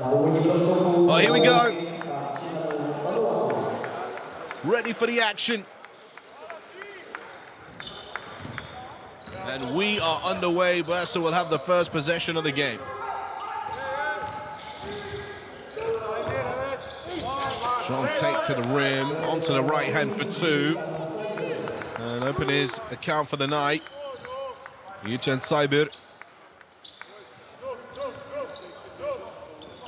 Oh, here we go. Ready for the action. And we are underway. Bursa will have the first possession of the game. John Tate to the rim, onto the right hand for two. And open his account for the night. Yücel Cyber.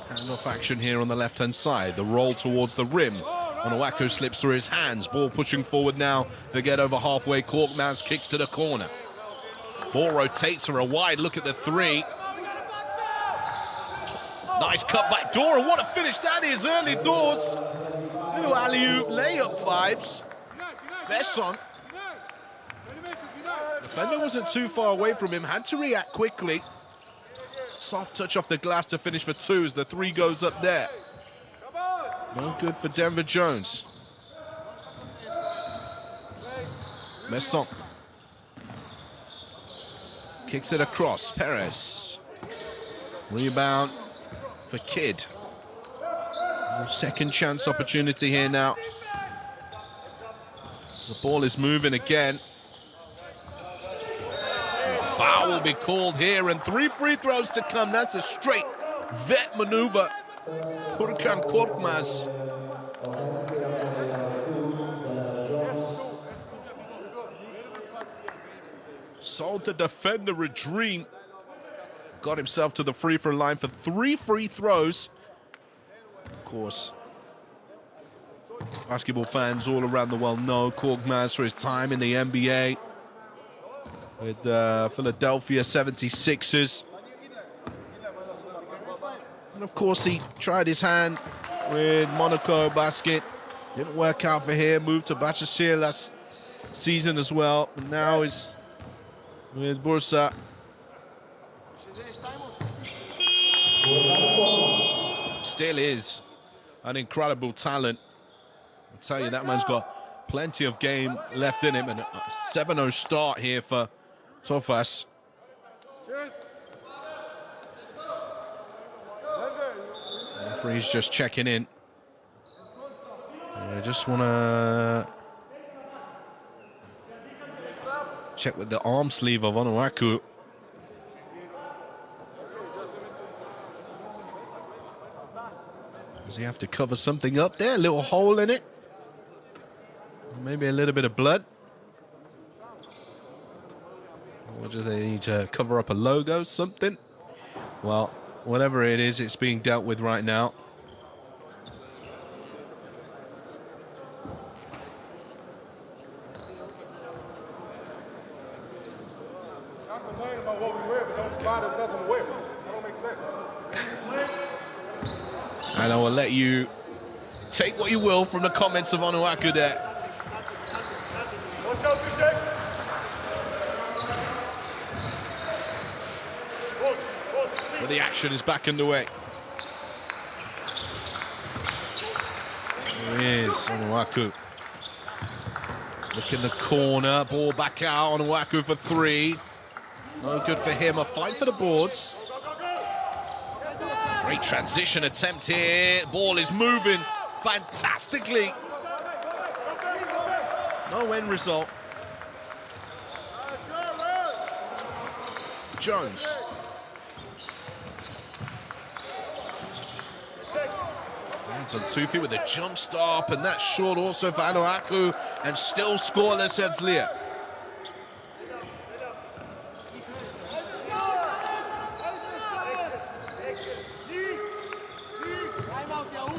Handoff action here on the left-hand side. The roll towards the rim. Onuaku slips through his hands. Ball pushing forward now. They get over halfway. Korkmaz kicks to the corner. Ball rotates for a wide look at the three. Nice cut back door. And what a finish that is early doors. Little alley-oop layup vibes. Besson. Defender wasn't too far away from him. Had to react quickly. Soft touch off the glass to finish for two as the three goes up there. No good for Denver Jones. Besson. Kicks it across. Perez. Rebound for Kidd. Second chance opportunity here now. The ball is moving again. Foul will be called here, and 3 free throws to come. That's a straight vet maneuver. Furkan Korkmaz. Sold the defender a dream. Got himself to the free throw line for 3 free throws. Of course, basketball fans all around the world know Korkmaz for his time in the NBA with Philadelphia 76ers. And of course, he tried his hand with Monaco basket. Didn't work out for him. Moved to Başakşehir last season as well. And now he's with Bursa. Still is an incredible talent. I tell you, that man's got plenty of game left in him, and a 7-0 start here for Tofas. Referee's just checking in. I just want to check with the arm sleeve of Onuaku. Does he have to cover something up there? A little hole in it? Maybe a little bit of blood? Or do they need to cover up a logo, something? Well, whatever it is, it's being dealt with right now. Not complaining about what we wear, but don't provide us nothing to wear. That don't make sense. And I will let you take what you will from the comments of Onuaku there. But the action is back underway. There he is, Onuaku. Look in the corner, ball back out, Onuaku for three. No good for him, a fight for the boards. Great transition attempt here. Ball is moving fantastically. No end result. Jones. Hands on 2 feet with a jump stop, and that's short also for Onuaku, and still scoreless Hertzliya.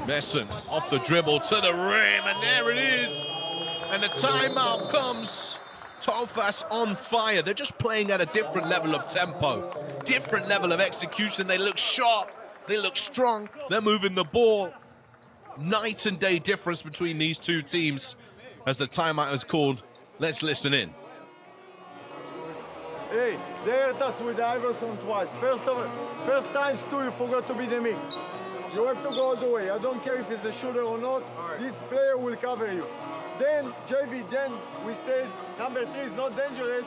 Messon off the dribble to the rim, and there it is. And the timeout comes. Tofas on fire. They're just playing at a different level of tempo, different level of execution. They look sharp, they look strong, they're moving the ball. Night and day difference between these two teams as the timeout is called. Let's listen in. Hey, they hurt us with Iverson twice. First time, Stu, you forgot to be the me. You have to go all the way. I don't care if he's a shooter or not. Right. This player will cover you. Then, JV, then we said number 3 is not dangerous.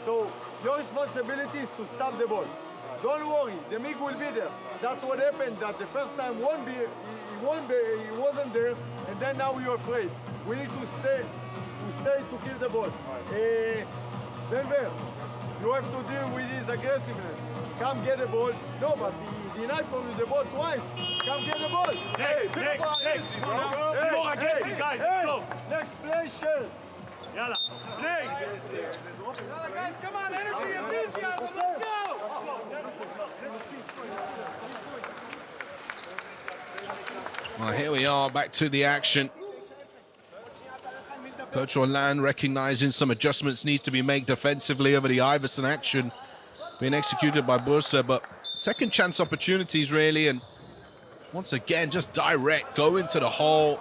So your responsibility is to stop the ball. Don't worry, the MIG will be there. That's what happened, that the first time he wasn't there, and then now you're afraid. We need to stay to kill the ball. Denver, you have to deal with his aggressiveness. Come get the ball. No, but he denied from you the ball twice. Come get the ball. Next, more aggressive, guys. Let's go. Next play, shirt. Yalla, play. Guys, come on, energy, enthusiasm, let's go. Well, here we are, back to the action. Coach Orlan recognizing some adjustments needs to be made defensively over the Iverson action being executed by Bursa, but second chance opportunities really, and once again just direct, go into the hole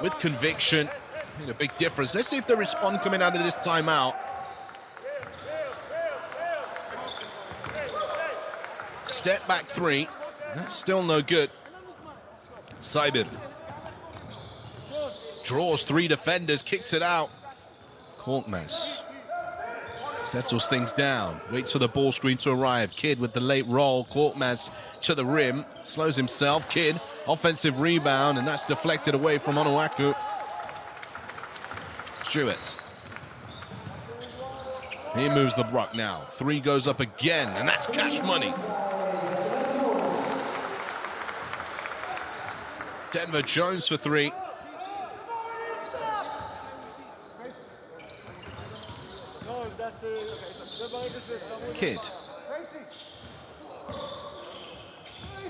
with conviction. Made a big difference. Let's see if they respond coming out of this timeout. Step back three, that's still no good. Saibir draws three defenders, kicks it out. Korkmaz settles things down, waits for the ball screen to arrive. Kidd with the late roll, Korkmaz to the rim, slows himself. Kidd, offensive rebound, and that's deflected away from Onuaku. Stewart. He moves the block now. Three goes up again, and that's cash money. Denver Jones for three. Kidd.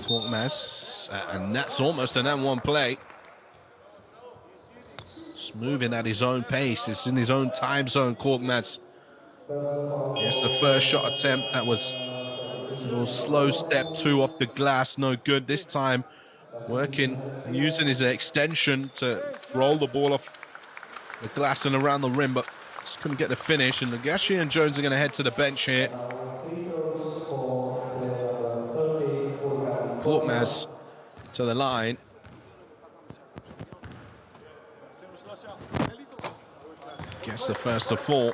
Korkmaz, and that's almost an M1 play. Just moving at his own pace. It's in his own time zone, Korkmaz. Yes, the first shot attempt, that was a little slow step two off the glass, no good. This time working, using his extension to roll the ball off the glass and around the rim, but just couldn't get the finish. And Nagashi and Jones are going to head to the bench here. Korkmaz to the line. Gets the first of four.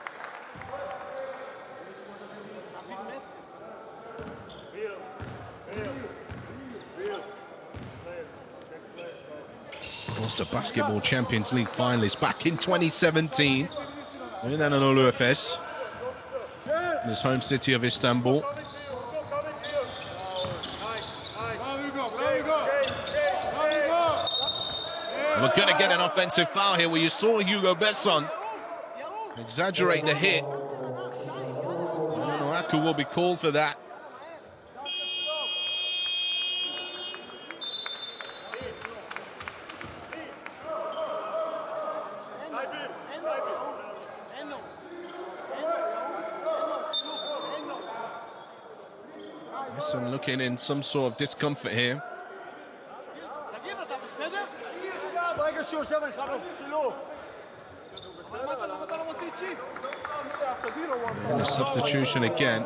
Was the Basketball Champions League finalists back in 2017 in Anadolu Efes, in his home city of Istanbul. We're going to get an offensive foul here where you saw Hugo Besson exaggerate the hit. Onuaku will be called for that. Besson looking in some sort of discomfort here. And a substitution again.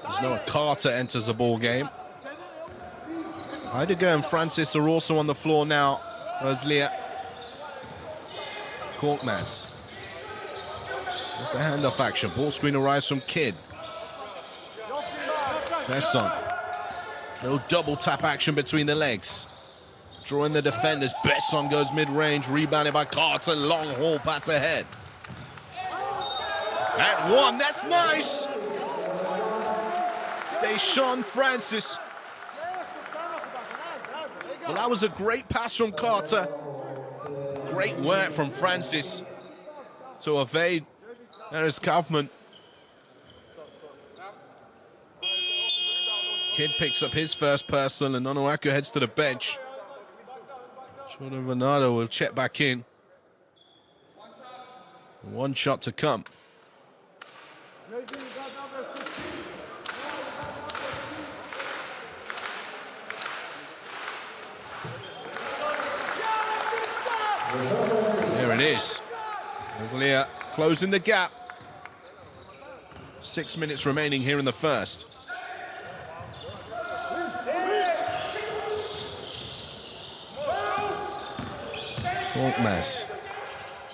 There's no Carter enters the ball game. Heidegger and Francis are also on the floor now. Hertzliya. Korkmaz. There's the handoff action. Ball screen arrives from Kidd. Besson. Little double tap action between the legs. Drawing the defenders. Besson goes mid-range, rebounded by Carter. Long haul pass ahead. At one, that's nice. DAESHON Francis. Well, that was a great pass from Carter. Great work from Francis to evade Eris Kaufman. Kidd picks up his first personal, and Onuaku heads to the bench. Jordan Bernardo will check back in. One shot to come. There it is. Hertzliya closing the gap. 6 minutes remaining here in the first. Korkmaz.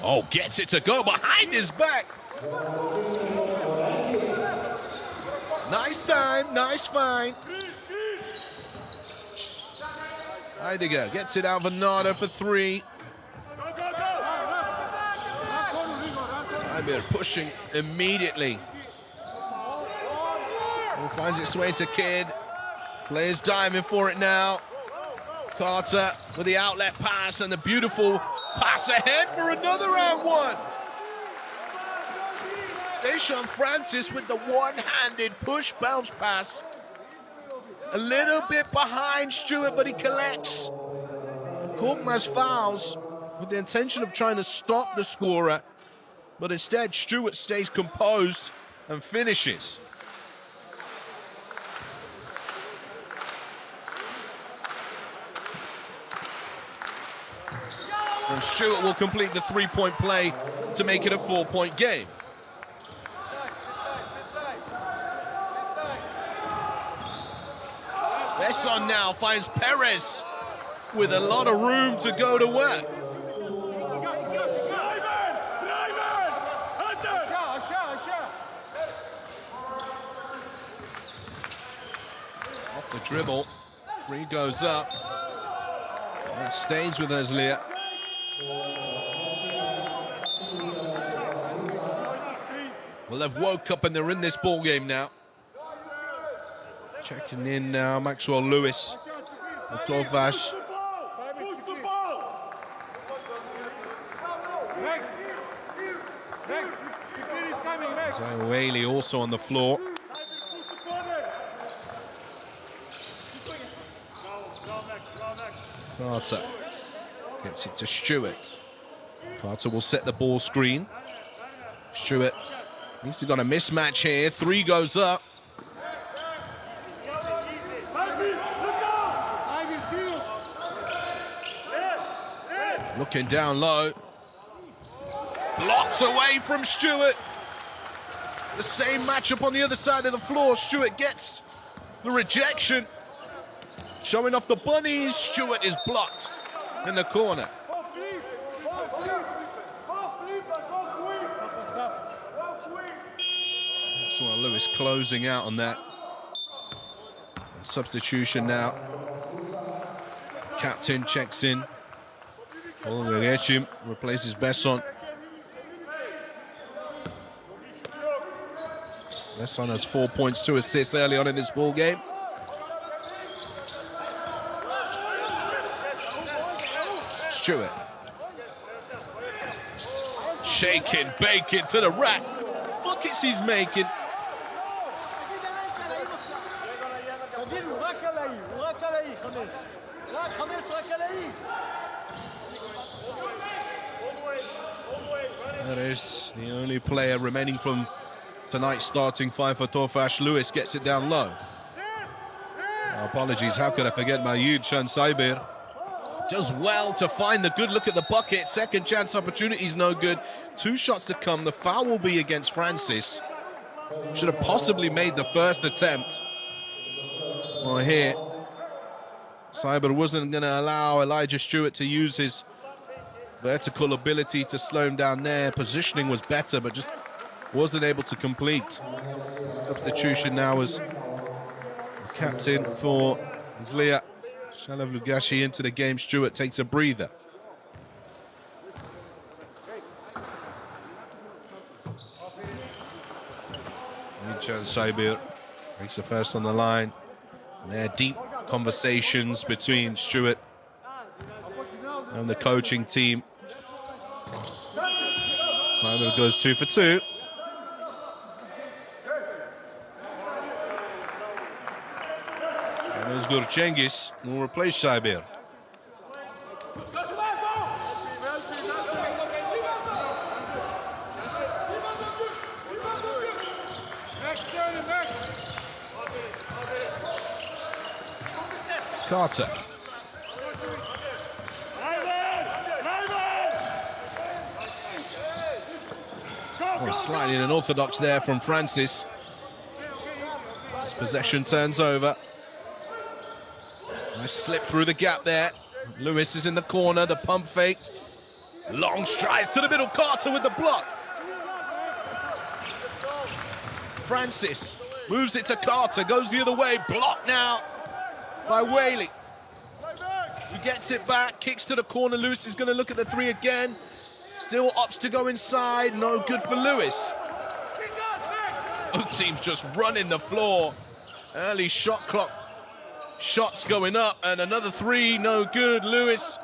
Oh, gets it to go behind his back. Nice time. Nice find. Heidegger gets it out Venado for 3. Cyber pushing immediately. Ball finds its way to Kidd. Players diving for it now. Carter with the outlet pass and the beautiful pass ahead for another round one. DAESHON Francis with the one-handed push bounce pass. A little bit behind Stewart, but he collects. Korkmaz fouls with the intention of trying to stop the scorer, but instead Stewart stays composed and finishes. And Stewart will complete the 3-point play to make it a 4-point game. Besson now finds Perez with a lot of room to go to work. Off the dribble, 3 goes up. That stays with Hertzliya. Well, they've woke up and they're in this ball game now. Checking in now, Maxwell Lewis, Tofas. Whaley also on the floor. Carter gets it to Stewart. Carter will set the ball screen. Stewart needs to got a mismatch here. 3 goes up. Looking down low. Blocks away from Stewart. The same matchup on the other side of the floor. Stewart gets the rejection. Showing off the bunnies. Stewart is blocked in the corner. Maxwell Lewis closing out on that. Substitution now. Captain checks in. Replaces Besson. Besson has 4 points, 2 assists early on in this ball game. Stewart. Shaking, baking to the rack. Buckets he's making. That is the only player remaining from tonight's starting 5 for Tofas. Lewis gets it down low. Oh, apologies, how could I forget my huge Shan Saibir? Does well to find the good look at the bucket. Second chance opportunities no good. 2 shots to come. The foul will be against Francis. Should have possibly made the first attempt. Well, here, Cyber wasn't going to allow Elijah Stewart to use his vertical ability to slow him down there. Positioning was better, but just wasn't able to complete. Substitution now as captain for Hertzliya. Shalav Lugashi into the game. Stewart takes a breather. Michan Saibir makes the first on the line. And there are deep conversations between Stewart and the coaching team. Simon goes 2 for 2. And Özgür Cengiz will replace Saibir. Carter. Oh, slightly unorthodox there from Francis. His possession turns over. Nice slip through the gap there. Lewis is in the corner, the pump fake. Long strides to the middle, Carter with the block. Francis Moves it to Carter, goes the other way, blocked now by Whaley. He gets it back, kicks to the corner. Lewis is going to look at the three again. Still opts to go inside, no good for Lewis. Both teams just running the floor. Early shot clock, shots going up, and another three, no good. Lewis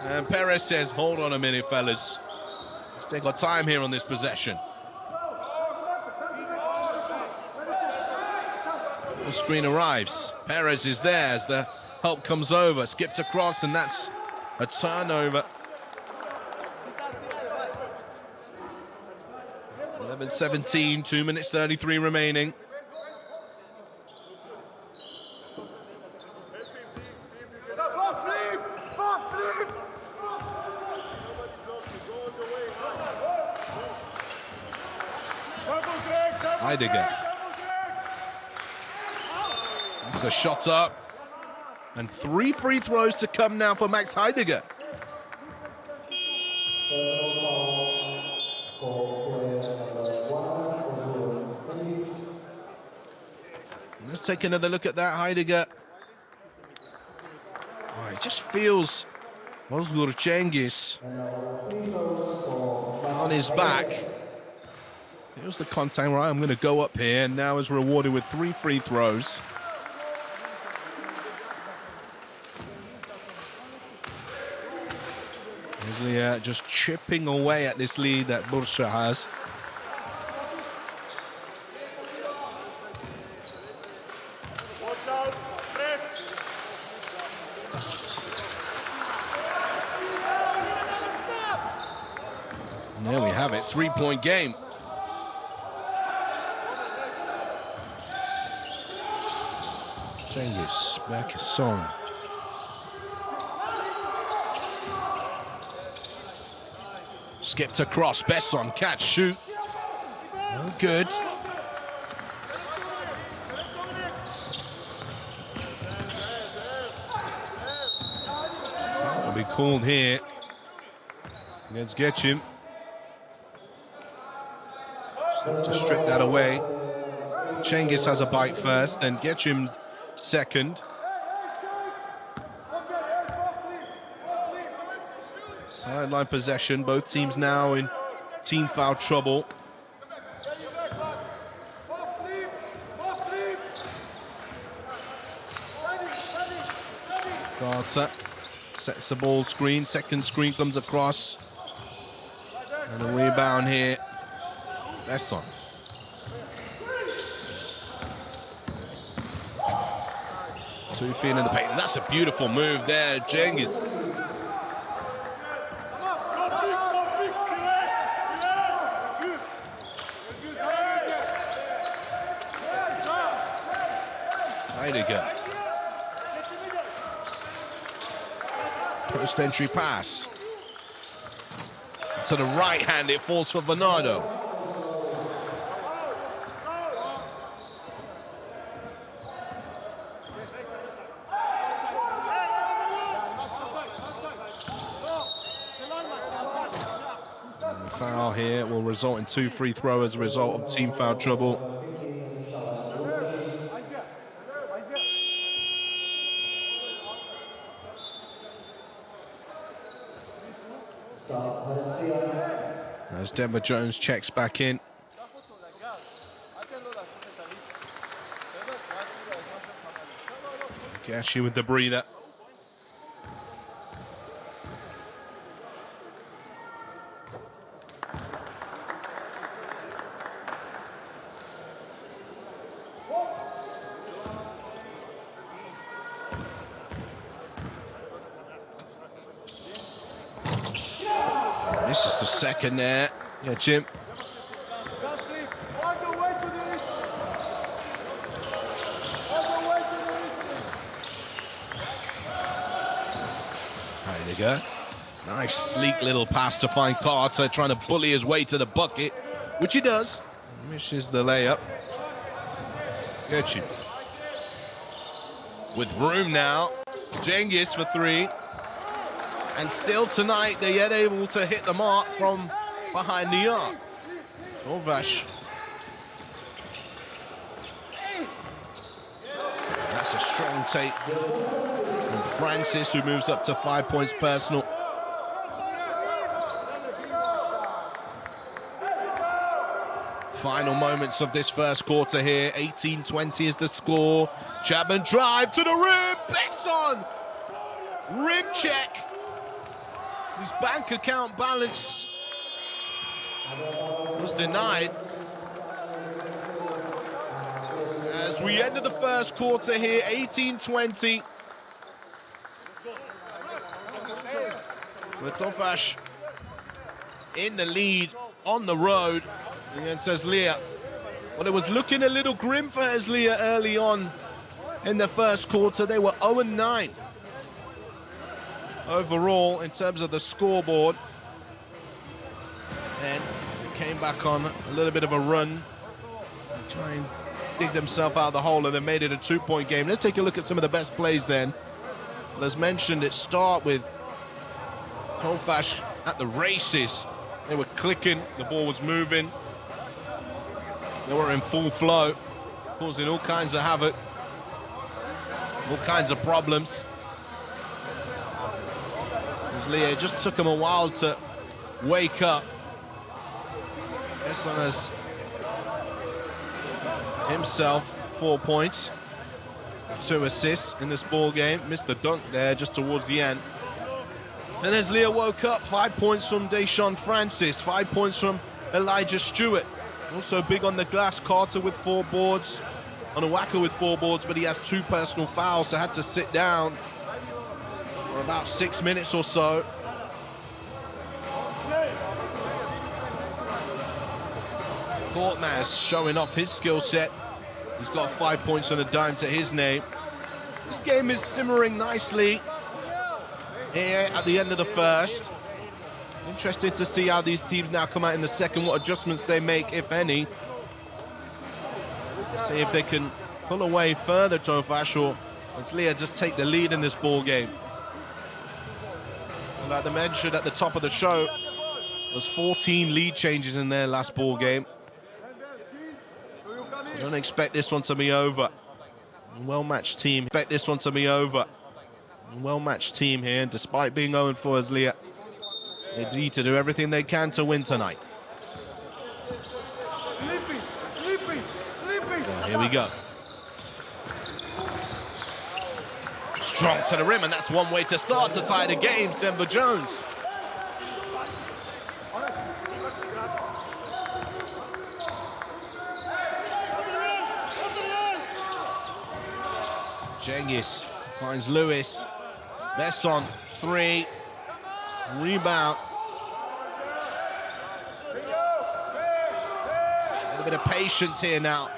and Perez says, hold on a minute, fellas. Let's take our time here on this possession. The screen arrives. Perez is there as the help comes over. Skipped across, and that's a turnover. 11-17, 2 minutes 33 remaining. Heidegger. It's a shot up. And 3 free throws to come now for Max Heidegger. Let's take another look at that, Heidegger. Oh, it just feels Özgür Cengiz on his back. Here's the contact, right? I'm going to go up here, and now is rewarded with 3 free throws. Hertzliya just chipping away at this lead that Bursa has. And there we have it, 3-point game. Cengiz, back is Son. Skipped across, Besson, catch, shoot. Oh, good. Foul will be called here against Getchim. To strip that away. Cengiz has a bite first, then Getchim second. Sideline possession, both teams now in team foul trouble. Carter sets the ball screen, second screen comes across. And a rebound here. Besson. Two feet in the paint. That's a beautiful move there, Cengiz. Heidegger. Post entry pass. To the right hand, it falls for Bernardo. And the foul here will result in 2 free throws as a result of team foul trouble. As Denver Jones checks back in. Gashi with the breather. This is the second there. Yeah, Jim. There you go. Nice, sleek little pass to find Carter, trying to bully his way to the bucket, which he does. Misses the layup. Get you. With room now. Cengiz for 3. And still tonight, they're yet able to hit the mark from behind the arc. Tofas It's a strong take from Francis, who moves up to 5 points personal. Final moments of this first quarter here. 18-20 is the score. Chapman drive to the rim. Besson! Rim check. His bank account balance was denied. As we enter the first quarter here, 18-20. With Tofas in the lead on the road against Hertzliya. Well, it was looking a little grim for Hertzliya early on in the first quarter. They were 0-9 overall in terms of the scoreboard. And they came back on a little bit of a run, try and dig themselves out of the hole, and then made it a 2-point game. Let's take a look at some of the best plays then. Well, as mentioned, it started with Tofas at the races. They were clicking, the ball was moving. They were in full flow, causing all kinds of havoc, all kinds of problems. Hertzliya, it just took him a while to wake up. Besson has himself 4 points, 2 assists in this ball game. Missed the dunk there just towards the end. Then Hertzliya woke up, 5 points from DAESHON Francis, 5 points from Elijah Stewart. Also big on the glass, Carter with 4 boards, Onwaka with 4 boards, but he has 2 personal fouls, so had to sit down for about 6 minutes or so. Korkmaz showing off his skill set. He's got 5 points and a dime to his name. This game is simmering nicely here at the end of the first. Interested to see how these teams now come out in the second, what adjustments they make, if any. See if they can pull away further, Tofas, or Hertzliya just take the lead in this ball game. Like I mentioned at the top of the show, there's 14 lead changes in their last ball game. So don't expect this one to be over. Well-matched team. Expect this one to be over. Well-matched team here, despite being 0 for Hertzliya. They need to do everything they can to win tonight. Well, here we go. Strong to the rim, and that's one way to start to tie the games, Denver Jones. Cengiz finds Lewis. Besson, 3. Rebound. A little bit of patience here now.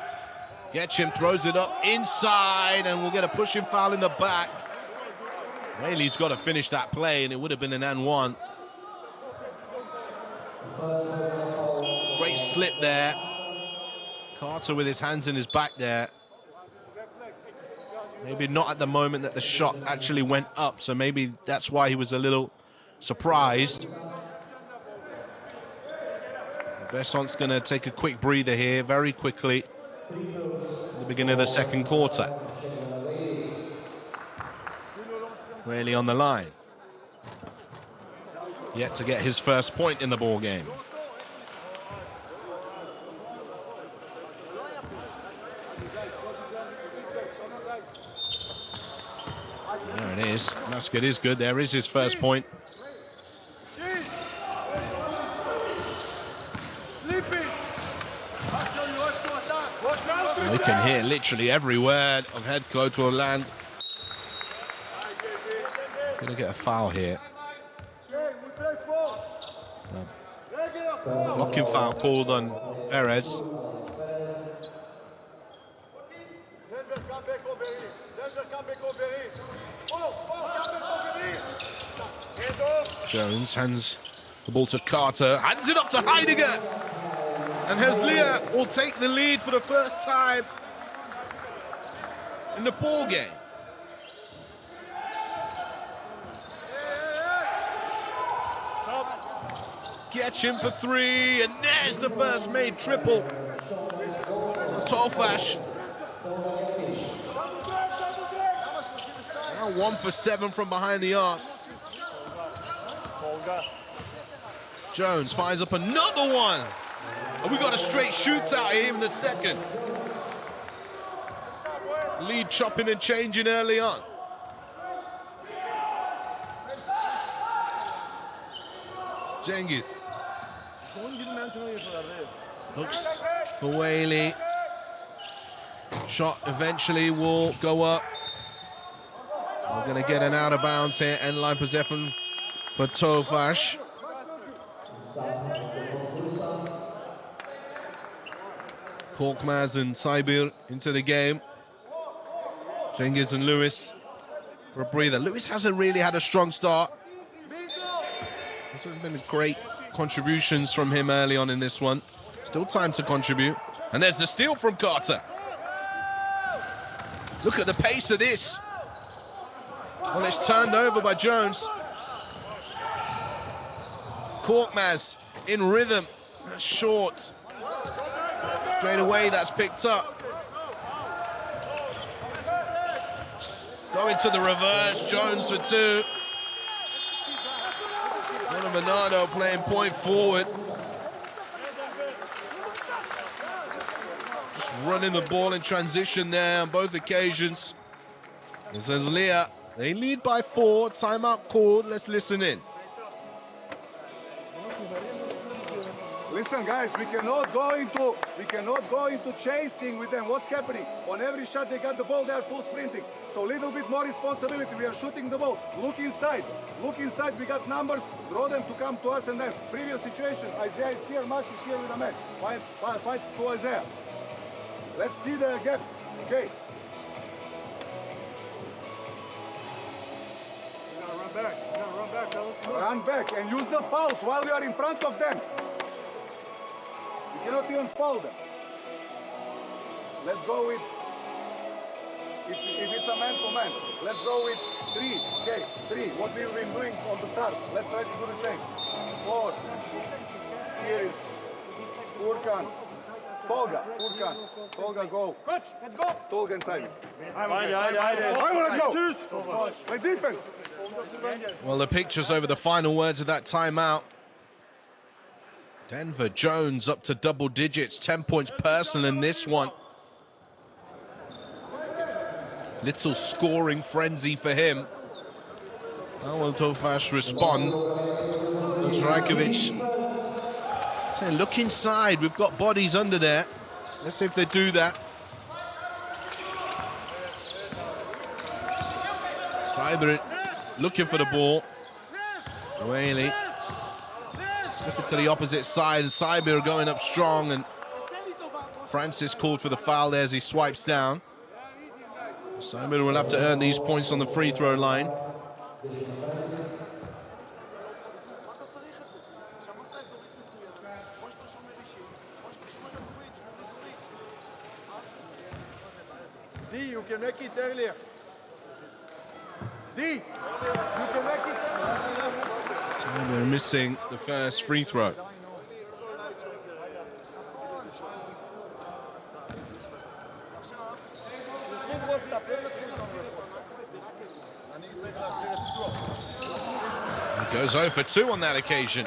Getchim throws it up inside, and we'll get a pushing foul in the back. Whaley's got to finish that play, and it would have been an N1. Great slip there. Carter with his hands in his back there. Maybe not at the moment that the shot actually went up, so maybe that's why he was a little surprised. Besson's going to take a quick breather here, very quickly, at the beginning of the second quarter. Really on the line. Yet to get his first point in the ball game. There it is. Basket is good. There is his first point. We can hear literally every word of head coach will land. Gonna get a foul here. Blocking foul called on Perez. Jones hands the ball to Carter, hands it up to Heidegger. And Hertzliya will take the lead for the first time in the ball game. Getchim for 3, and there's the first made triple. Tofas. Now 1 for 7 from behind the arc. Jones fires up another one. And we got a straight shootout here in the second. Lead chopping and changing early on. Cengiz looks for Whaley. Shot eventually will go up. We're going to get an out of bounds here. End line possession for Tofas. Korkmaz and Saibir into the game. Cengiz and Lewis for a breather. Lewis hasn't really had a strong start. There's been great contributions from him early on in this one. Still time to contribute. And there's the steal from Carter. Look at the pace of this. Well, it's turned over by Jones. Korkmaz in rhythm. That's short. Straight away, that's picked up. Going to the reverse. Jones for 2. Bernardo playing point forward. Just running the ball in transition there on both occasions. Hertzliya, they lead by 4. Timeout called. Let's listen in. Listen, guys, we cannot go into chasing with them. What's happening? On every shot they got the ball, they are full sprinting. So a little bit more responsibility. We are shooting the ball. Look inside. Look inside. We got numbers. Draw them to come to us, and then previous situation. Isaiah is here. Max is here with a man. Fight to Isaiah. Let's see the gaps. Okay. You gotta run back. You gotta run back, fellas. Run back and use the pulse while you are in front of them. You cannot even foul them. Let's go with, if it's a man-to-man, let's go with 3. Okay, 3. What we've been doing on the start. Let's try to do the same. 4. Here is Furkan. Tolga, go. Coach, let's go. Tolga inside me. Haydi. Let's go. Play defense. Well, the pictures over the final words of that timeout. Denver Jones up to double digits, 10 points personal in this one. Little scoring frenzy for him. How will Tofas respond? Trajkovic saying, look inside, we've got bodies under there. Let's see if they do that. Cyber looking for the ball. Whaley. Slipping to the opposite side, and Cyber going up strong, and Francis called for the foul there as he swipes down. Cyber will have to earn these points on the free throw line. D, you can make it earlier. D, you can make it earlier. Cyber missing the first free throw. He goes 0 for 2 on that occasion.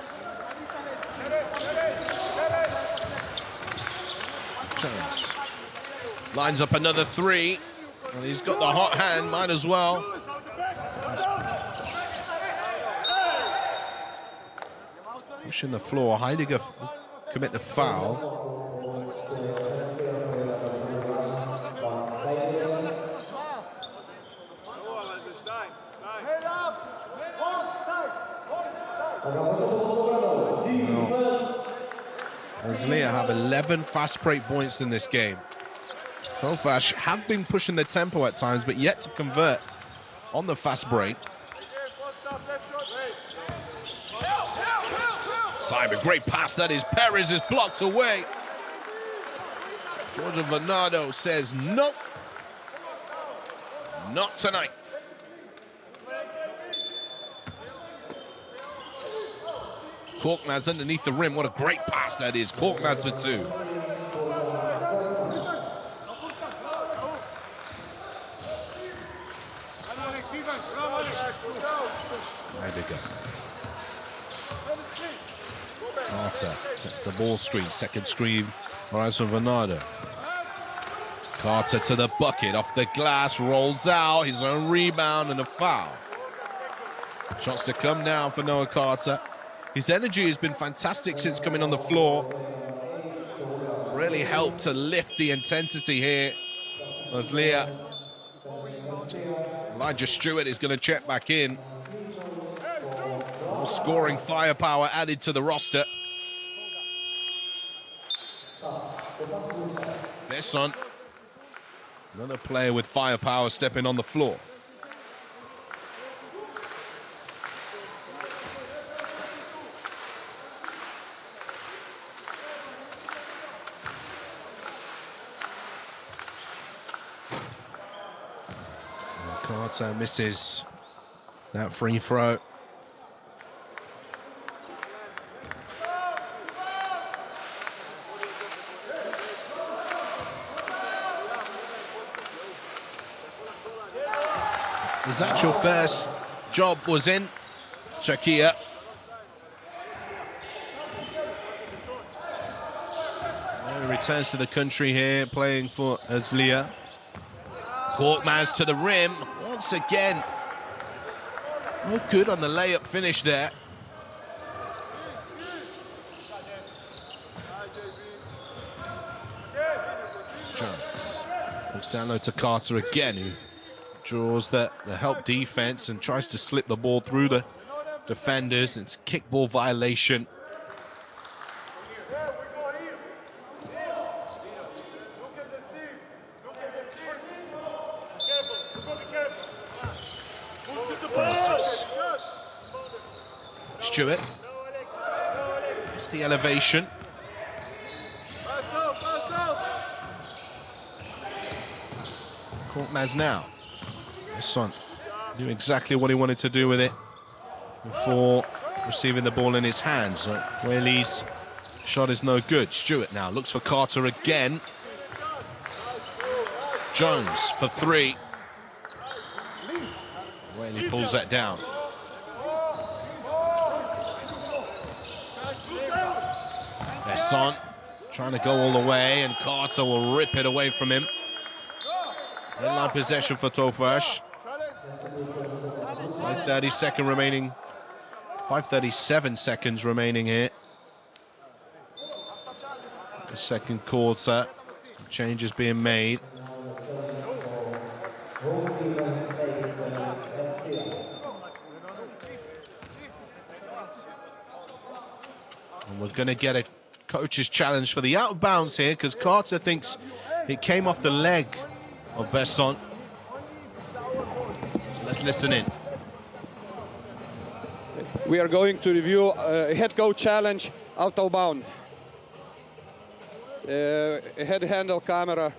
Jones lines up another 3. And he's got the hot hand, might as well. Pushing the floor, Heidegger commit the foul. Hertzliya have 11 fast break points in this game. Tofas have been pushing the tempo at times, but yet to convert on the fast break. Cyber, great pass, that is Perez is blocked away. Georgia Bernardo says no, not tonight. Korkmaz underneath the rim, what a great pass that is. Korkmaz for 2. There we go. Carter sets the ball screen. Second screen, Horizon Bernardo. Carter to the bucket, off the glass, rolls out, his own rebound and a foul. Shots to come now for Noah Carter. His energy has been fantastic since coming on the floor. Really helped to lift the intensity here. Hertzliya. Elijah Stewart is going to check back in. More scoring firepower added to the roster. Besson, another player with firepower stepping on the floor. Carter misses that free throw. His actual first job was in Turkey. He returns to the country here, playing for Hertzliya. Korkmaz to the rim, once again. No good on the layup finish there. Jones looks down low to Carter again, who draws the help defense and tries to slip the ball through the defenders. It's a kickball violation. Stewart. It's the elevation. Korkmaz now. Son knew exactly what he wanted to do with it before receiving the ball in his hands. Whaley's shot is no good. Stewart now looks for Carter again. Jones for three. Whaley pulls that down. Son trying to go all the way, and Carter will rip it away from him. Inline possession for Tofas. 5:37 seconds remaining here. The second quarter. Some changes being made. And we're going to get a coach's challenge for the out of bounds here, because Carter thinks it came off the leg of Besson. So let's listen in. We are going to review head coach challenge out of bound. Head handle camera.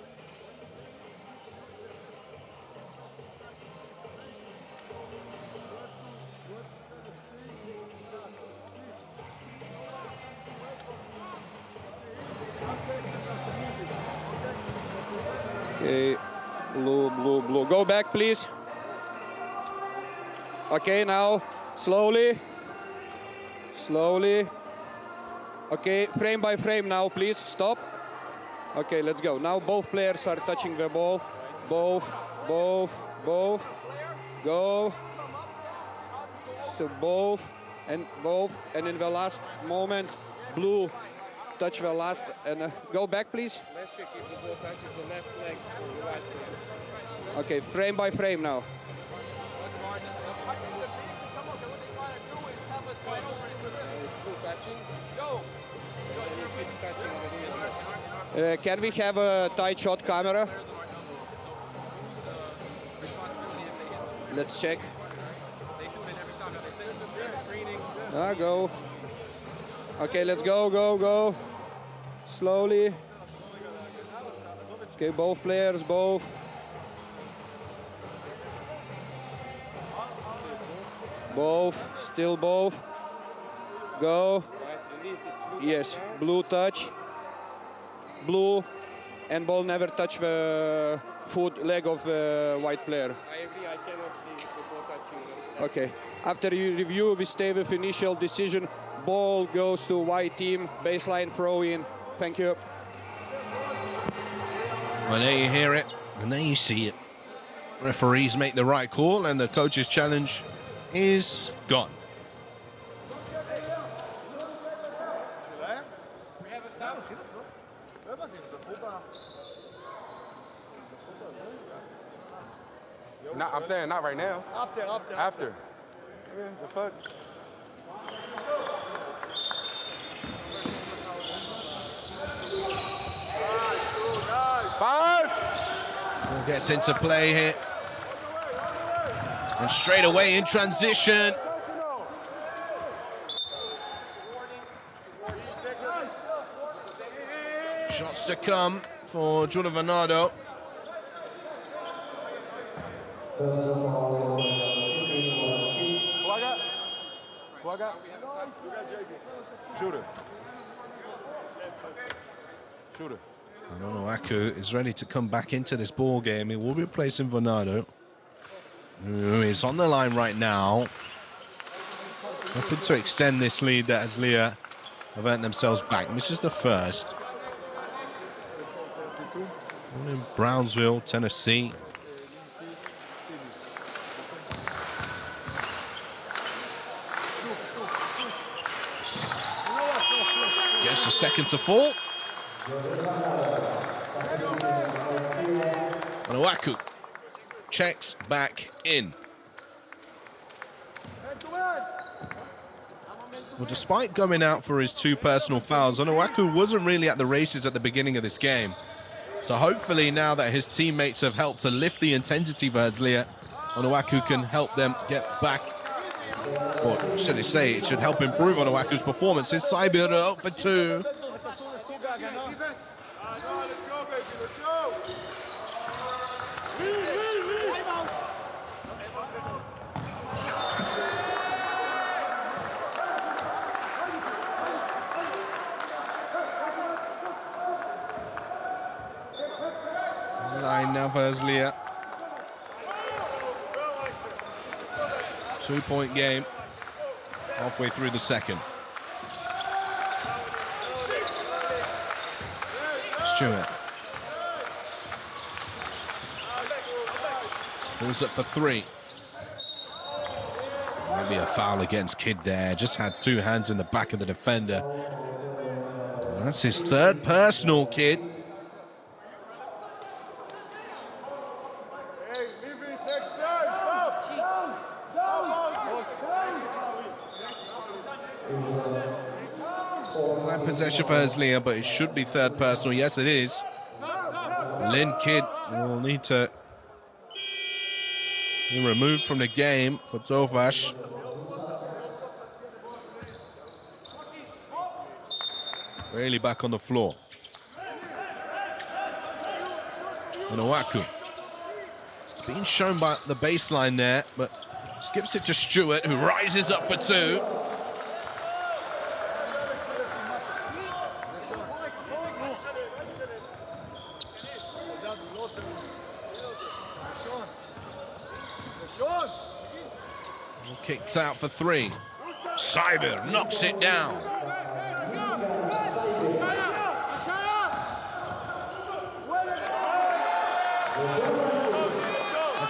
Okay, blue, blue, blue. Go back, please. Okay, now slowly. Slowly. Okay, frame by frame now, please. Stop. Okay, let's go. Now both players are touching the ball. Both. Go. So both. And in the last moment, blue touch the last. And go back, please. Let's check if the ball touches the left leg or the right leg. Okay, frame by frame now. Can we have a tight shot camera? Let's check. Go. Okay, let's go. Slowly. Okay, both players, both. Still both. Go. Yes, blue touch. Blue and ball never touch the foot, leg of white player. I agree, I cannot see the ball touching him. Okay. After you review, we stay with initial decision. Ball goes to white team, baseline throw in. Thank you. Well, there you hear it, and there you see it. Referees make the right call, and the coach's challenge is gone. No, I'm saying not right now. After. Yeah, the fuck? Ball gets into play here. And straight away in transition. Shots to come for Giulio Bernardo. Shooter. I don't know, Aku is ready to come back into this ball game. He will be replacing Bernardo, who is on the line right now. Hoping to extend this lead that Hertzliya have earned themselves back. This is the first. Born in Brownsville, Tennessee. Gets a second to fall. Onuaku checks back in. Well, despite going out for his 2 personal fouls, Onuaku wasn't really at the races at the beginning of this game. So hopefully now that his teammates have helped to lift the intensity for Hertzliya, Onuaku can help them get back. Or should I say, it should help improve Onuaku's performance. It's Cyber out for 2. Line now for Hertzliya. 2-point game. Halfway through the second. Stewart. Pulls up for 3. Maybe a foul against Kidd there. Just had 2 hands in the back of the defender. That's his 3rd personal, Kidd. Possession for Hertzliya, but it should be 3rd personal. Yes, it is. Lynn Kidd will need to be removed from the game for Tofas. Really back on the floor. Onuaku being shown by the baseline there, but skips it to Stewart, who rises up for 2. Kicked out for 3. Cyber knocks it down.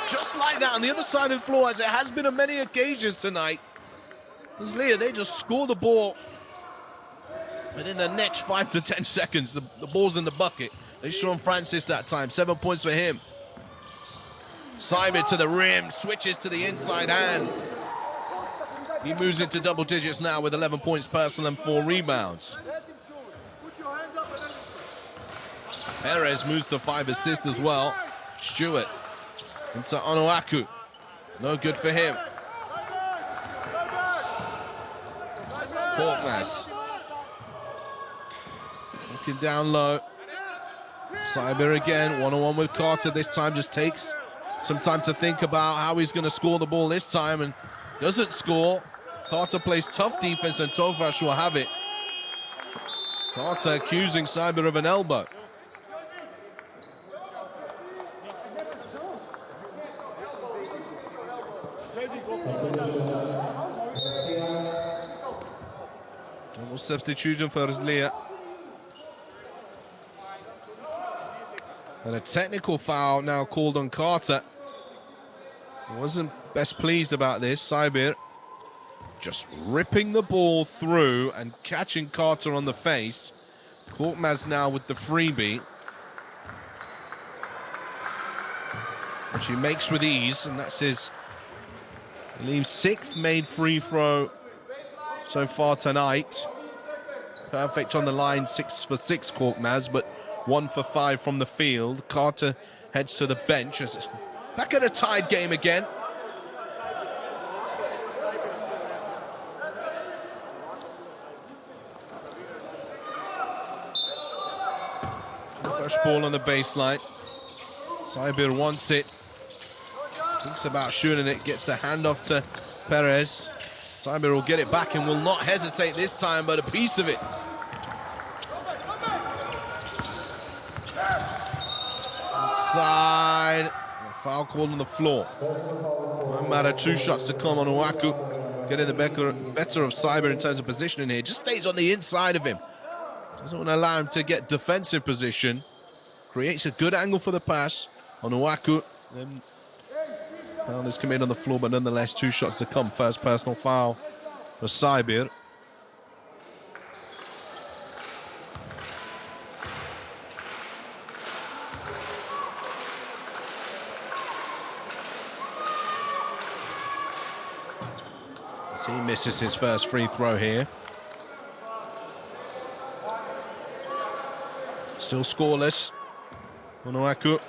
Just like that on the other side of the floor, as it has been on many occasions tonight, Hertzliya, they just score the ball within the next 5 to 10 seconds. The ball's in the bucket. It's Sean Francis that time. 7 points for him. Cyber to the rim, switches to the inside hand. He moves into double digits now with 11 points personal and 4 rebounds. Perez moves to 5 assists as well. Stewart into Onuaku. No good for him. Tofas looking down low. Cyber again, one-on-one with Carter. This time just takes some time to think about how he's going to score the ball this time, and doesn't score. Carter plays tough defense, and Tofas will have it. Carter accusing Cyber of an elbow. Double substitution for Hertzliya. And a technical foul now called on Carter. Wasn't best pleased about this. Saibir just ripping the ball through and catching Carter on the face. Korkmaz now with the freebie, which he makes with ease, and that's his, I believe, 6th made free throw so far tonight. Perfect on the line, 6 for 6 Korkmaz, but 1 for 5 from the field. Carter heads to the bench as it's back at a tied game again. First ball on the baseline. Saibir wants it. Thinks about shooting it. Gets the handoff to Perez. Saibir will get it back and will not hesitate this time, but a piece of it. Inside. A foul called on the floor. No matter, 2 shots to come on Owaku. Getting the better of Saibir in terms of positioning here. Just stays on the inside of him. Doesn't want to allow him to get defensive position. Creates a good angle for the pass on Owaku. Then foul is committed on the floor, but nonetheless 2 shots to come. First personal foul for Saibir. As he misses his first free throw here. Still scoreless. Owaku.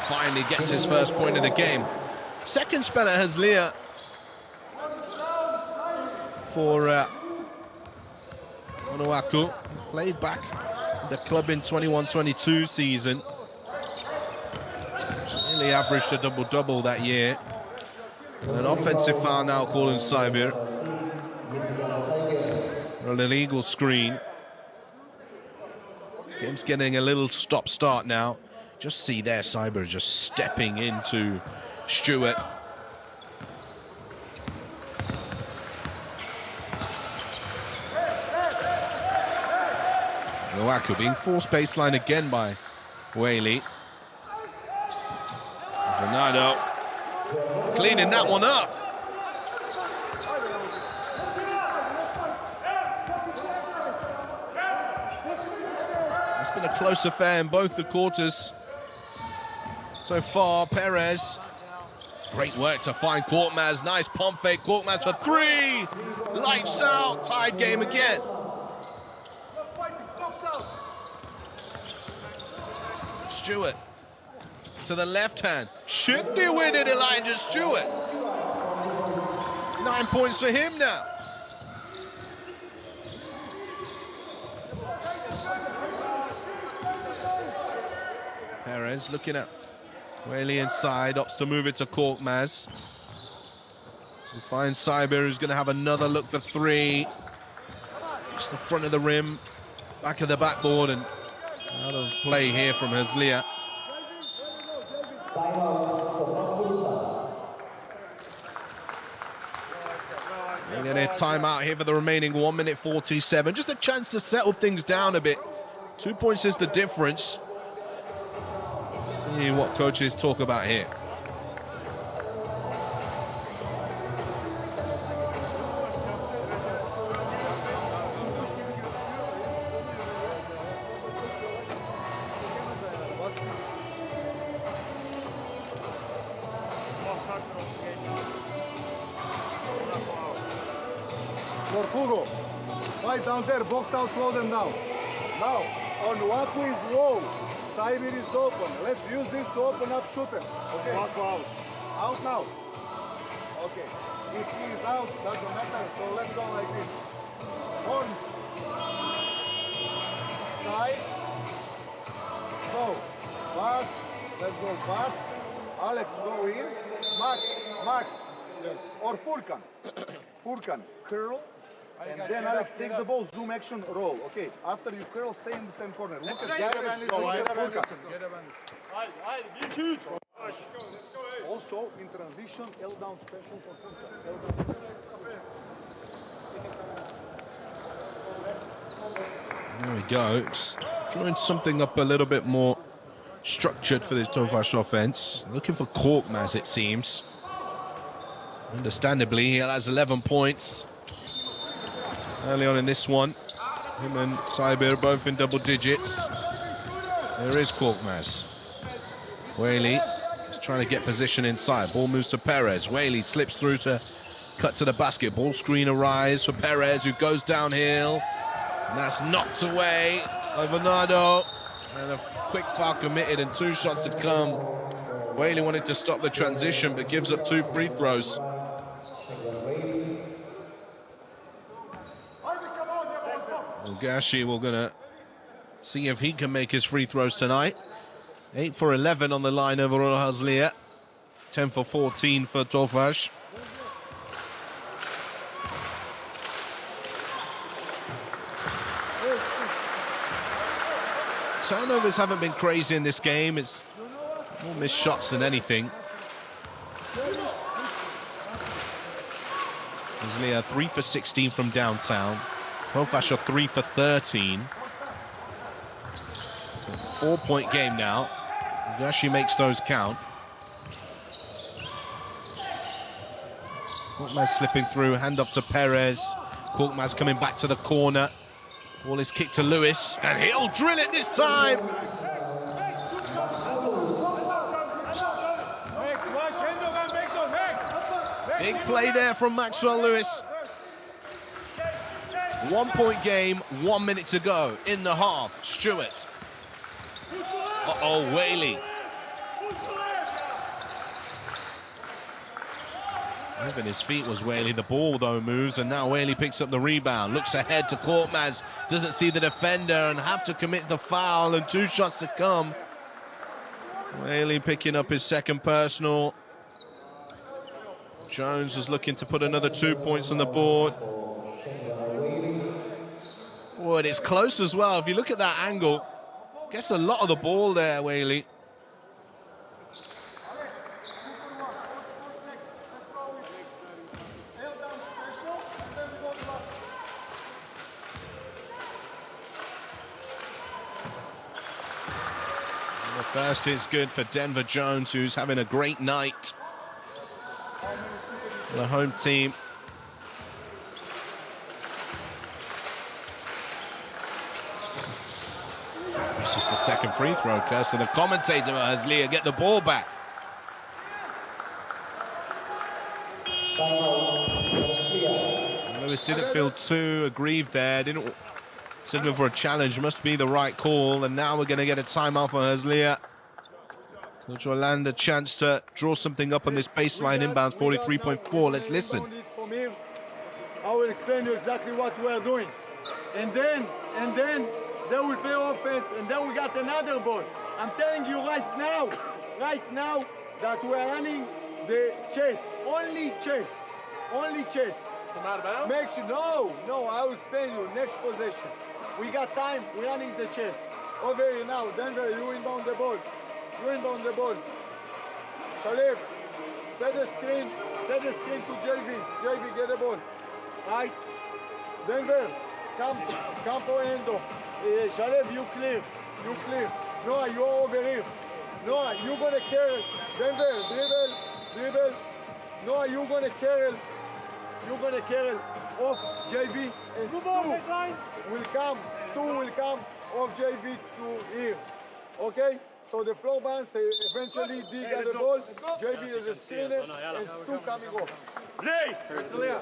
Finally gets his first point of the game. Second spell at Hertzliya for Owaku. Played back the club in 21-22 season. Nearly averaged a double-double that year. An offensive foul now called in Saibir. An illegal screen. Game's getting a little stop-start now. Just see there, Saibir just stepping into Stewart. Owaku being forced baseline again by Whaley. Bernardo cleaning that one up. It's been a close affair in both the quarters so far. Perez, great work to find Korkmaz. Nice pump fake. Korkmaz for 3. Lights out. Tied game again. Stewart to the left hand. Shifty with it, Elijah Stewart. 9 points for him now. Perez looking at Whaley inside, opts to move it to Korkmaz. We find Saibir, who's going to have another look for 3. Just the front of the rim, back of the backboard, and out of play here from Hertzliya. They get a timeout here for the remaining 1 minute 47. Just a chance to settle things down a bit. 2 points is the difference. See what coaches talk about here. Hugo, fight down there, box out, slow them down. Now, on Owaku is low, Saibir is open. Let's use this to open up shooters. Okay. Owaku out. Out now. Okay. If he is out, doesn't matter, so let's go like this. Horns. Side. So, pass. Let's go pass. Alex, go in. Max. Yes. Or Furkan. Furkan, curl. And then Alex, take the ball, zoom action, roll. Okay, after you curl, stay in the same corner. Look at that. Huge. Also, in transition, L down special for contact. There we go. Just drawing something up a little bit more structured for this Tofas offense. Looking for Korkmaz, it seems. Understandably, he has 11 points early on in this one. Him and Saibir both in double digits. There is Korkmaz. Whaley is trying to get position inside. Ball moves to Perez. Whaley slips through to cut to the basket. Ball screen arrives for Perez, who goes downhill. And that's knocked away by Bernardo. And a quick foul committed and 2 shots to come. Whaley wanted to stop the transition, but gives up 2 free throws. Gashi, we're gonna see if he can make his free throws tonight. 8 for 11 on the line over on Hertzliya. 10 for 14 for Tofas. Turnovers haven't been crazy in this game. It's more missed shots than anything. Hertzliya 3 for 16 from downtown. Tofas are 3 for 13. 4-point game now. Gashi makes those count. Korkmaz slipping through, hand up to Perez. Korkmaz coming back to the corner. Ball is kicked to Lewis, and he'll drill it this time. Big play there from Maxwell Lewis. 1-point game, 1 minute to go in the half. Stewart. Uh-oh, Whaley. Moving his feet was Whaley. The ball, though, moves, and now Whaley picks up the rebound. Looks ahead to Korkmaz. Doesn't see the defender and have to commit the foul, and 2 shots to come. Whaley picking up his second personal. Jones is looking to put another 2 points on the board. Oh, and it's close as well. If you look at that angle, gets a lot of the ball there, Whaley. And the first is good for Denver Jones, who's having a great night. The home team. This is the second free throw, Kirsten. The commentator has Leah get the ball back. Lewis didn't feel too aggrieved there. Didn't signal for a challenge. Must be the right call. And now we're going to get a timeout for Hertzliya. Coach Orlando, a chance to draw something up on this baseline inbounds 43.4. Let's listen. I will explain you exactly what we are doing. And then they will play offense, and then we got another ball. I'm telling you right now that we are running the chest, only chest. Make sure, no, I will explain you, next possession. We got time, we're running the chest. Over here now, Denver, you inbound the ball. Shalev, set the screen to JV. JV, get the ball. Right? Denver, come for Endo. Shalev, you clear. Noah, you're over here. Noah, you're gonna carry. Denver, dribble. Noah, you're gonna carry off JV, and Stu will come off JV to here. Okay? So the floor bounce, eventually D got the ball, JV is a screener, and Stu coming off. Play! Hertzliya.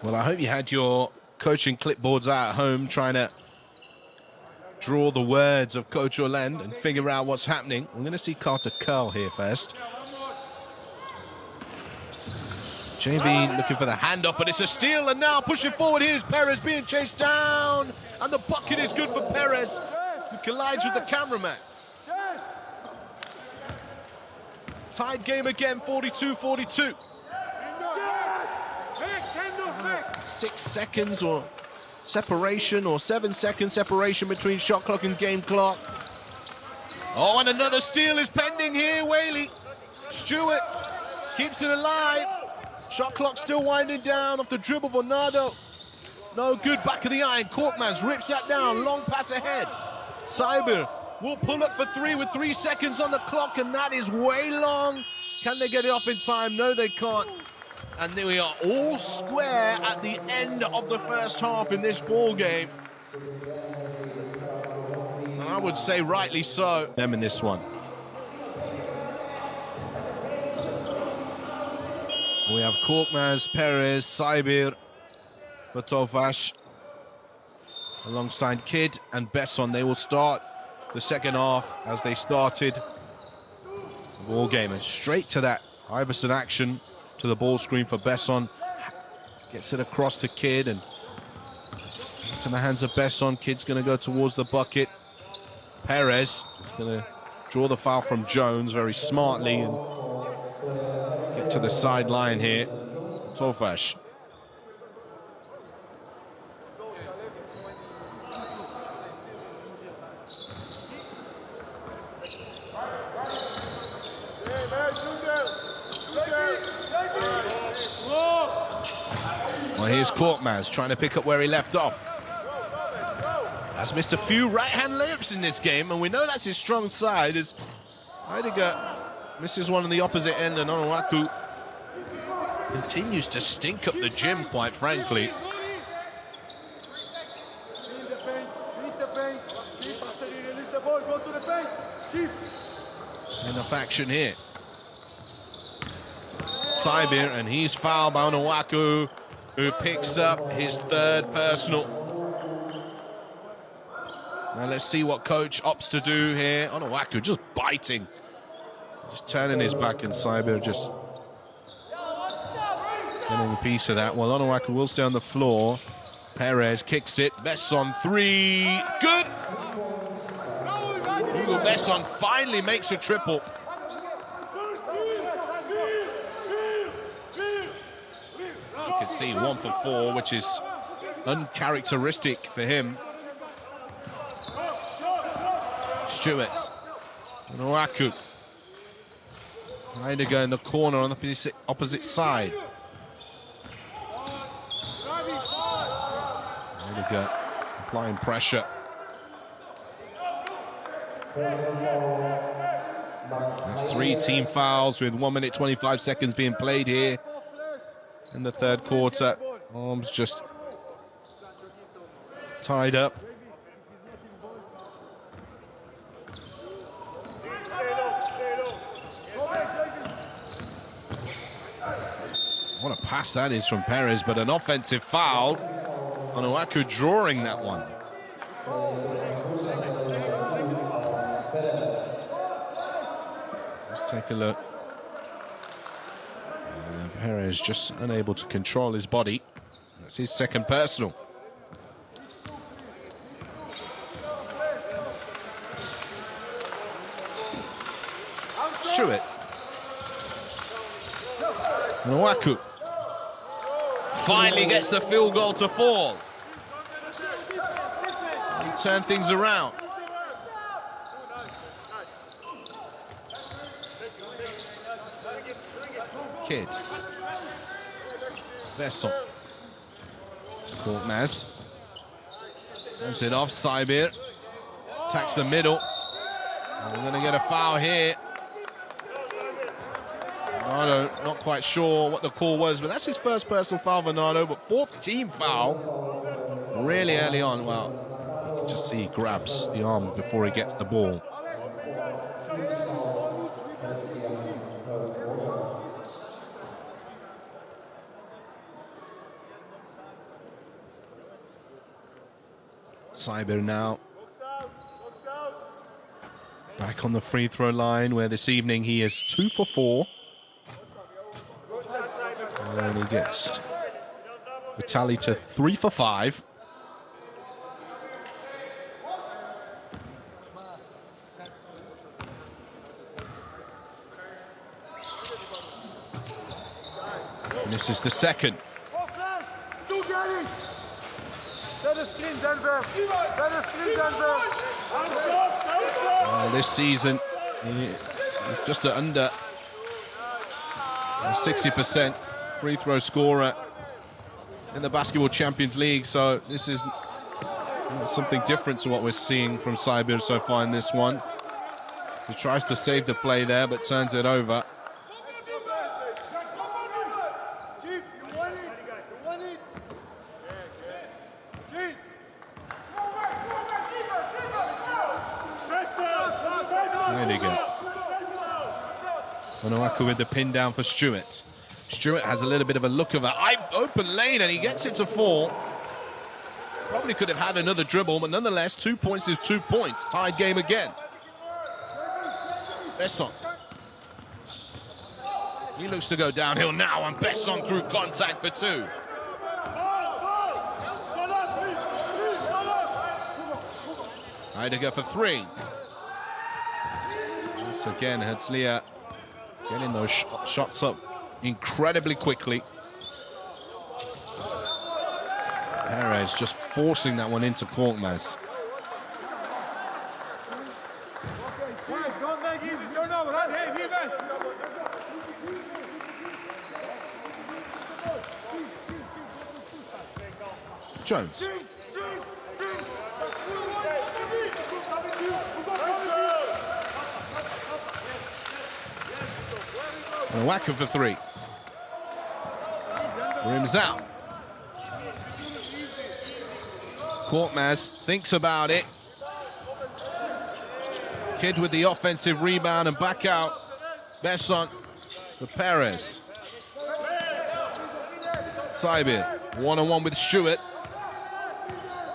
Well, I hope you had your coaching clipboards out at home trying to draw the words of Coach Orland and figure out what's happening. I'm going to see Carter curl here first. JB looking for the hand up, but it's a steal, and now pushing forward, here's Perez being chased down, and the bucket is good for Perez, who collides with the cameraman. Tied game again, 42-42. 6 seconds or separation, or 7 second separation between shot clock and game clock. Oh, and another steal is pending here, Whaley. Stewart keeps it alive. Shot clock still winding down off the dribble of Bernardo. No good, back of the iron. Korkmaz rips that down, long pass ahead. Cyber will pull up for 3 with 3 seconds on the clock, and that is way long. Can they get it off in time? No, they can't. And we are all square at the end of the first half in this ball game. And I would say rightly so. Them in this one. We have Korkmaz, Perez, Saibir, Tofas, alongside Kidd and Besson. They will start the second half as they started the ball game. And straight to that Iverson action, to the ball screen for Besson. Gets it across to Kidd, and it's in the hands of Besson. Kidd's going to go towards the bucket. Perez is going to draw the foul from Jones very smartly and get to the sideline here. Tofas. Well, here's Korkmaz trying to pick up where he left off. Has missed a few right-hand layups in this game, and we know that's his strong side, as Heidegger misses one on the opposite end, and Onuaku continues to stink up the gym, quite frankly. Enough action here. Saibir, and he's fouled by Onuaku, who picks up his third personal. Now let's see what coach opts to do here. Onuaku just biting, just turning his back, and Saibir just getting a piece of that. Well, Onuaku will stay on the floor. Perez kicks it. Besson, 3. Good! Hugo Besson finally makes a triple. You can see 1 for 4, which is uncharacteristic for him. Stewart. Onuaku. Heidegger in the corner on the opposite side. Heidegger applying pressure. That's 3 team fouls with 1 minute 25 seconds being played here in the third quarter. Arms just tied up. What a pass that is from Perez, but an offensive foul. Onuaku drawing that one. Let's take a look. Perez just unable to control his body. That's his second personal. Stewart. Onuaku finally gets the field goal to fall. He turned things around. Kidd. Besson. Korkmaz. Runs it off. Saibir. Attacks the middle. We're going to get a foul here. Bernardo, not quite sure what the call was, but that's his first personal foul, Bernardo, but 4th team foul really early on. Well, you can just see he grabs the arm before he gets the ball. Saibir now back on the free throw line, where this evening he is 2 for 4. And he gets the tally to 3 for 5. And this is the second. Still getting. Set a screen, Denver. Set a screen, Denver. This season, he's just under 60% free throw scorer in the Basketball Champions League. So this is something different to what we're seeing from Saibir so far in this one. He tries to save the play there, but turns it over. There they go. Onuaku with the pin down for Stewart. Stewart has a little bit of a look of an open lane, and he gets it to fall. Probably could have had another dribble, but nonetheless, 2 points is 2 points. Tied game again. Besson. He looks to go downhill now, and Besson through contact for 2. Heidegger for 3. Once again, Hertzliya getting those shots up incredibly quickly. Perez just forcing that one into Korkmaz. Jones. And a whacker for 3. Rims out. Korkmaz thinks about it. Kid with the offensive rebound and back out. Besson for Perez. Saibir, one-on-one with Stewart.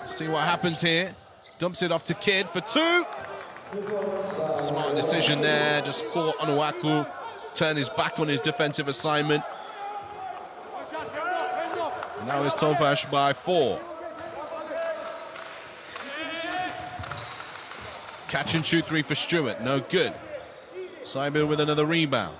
See what happens here. Dumps it off to Kid for 2. Smart decision there. Just caught Onuaku. Turn his back on his defensive assignment. And now it's Tofas by 4. Catch and shoot 3 for Stewart. No good. Saibir with another rebound.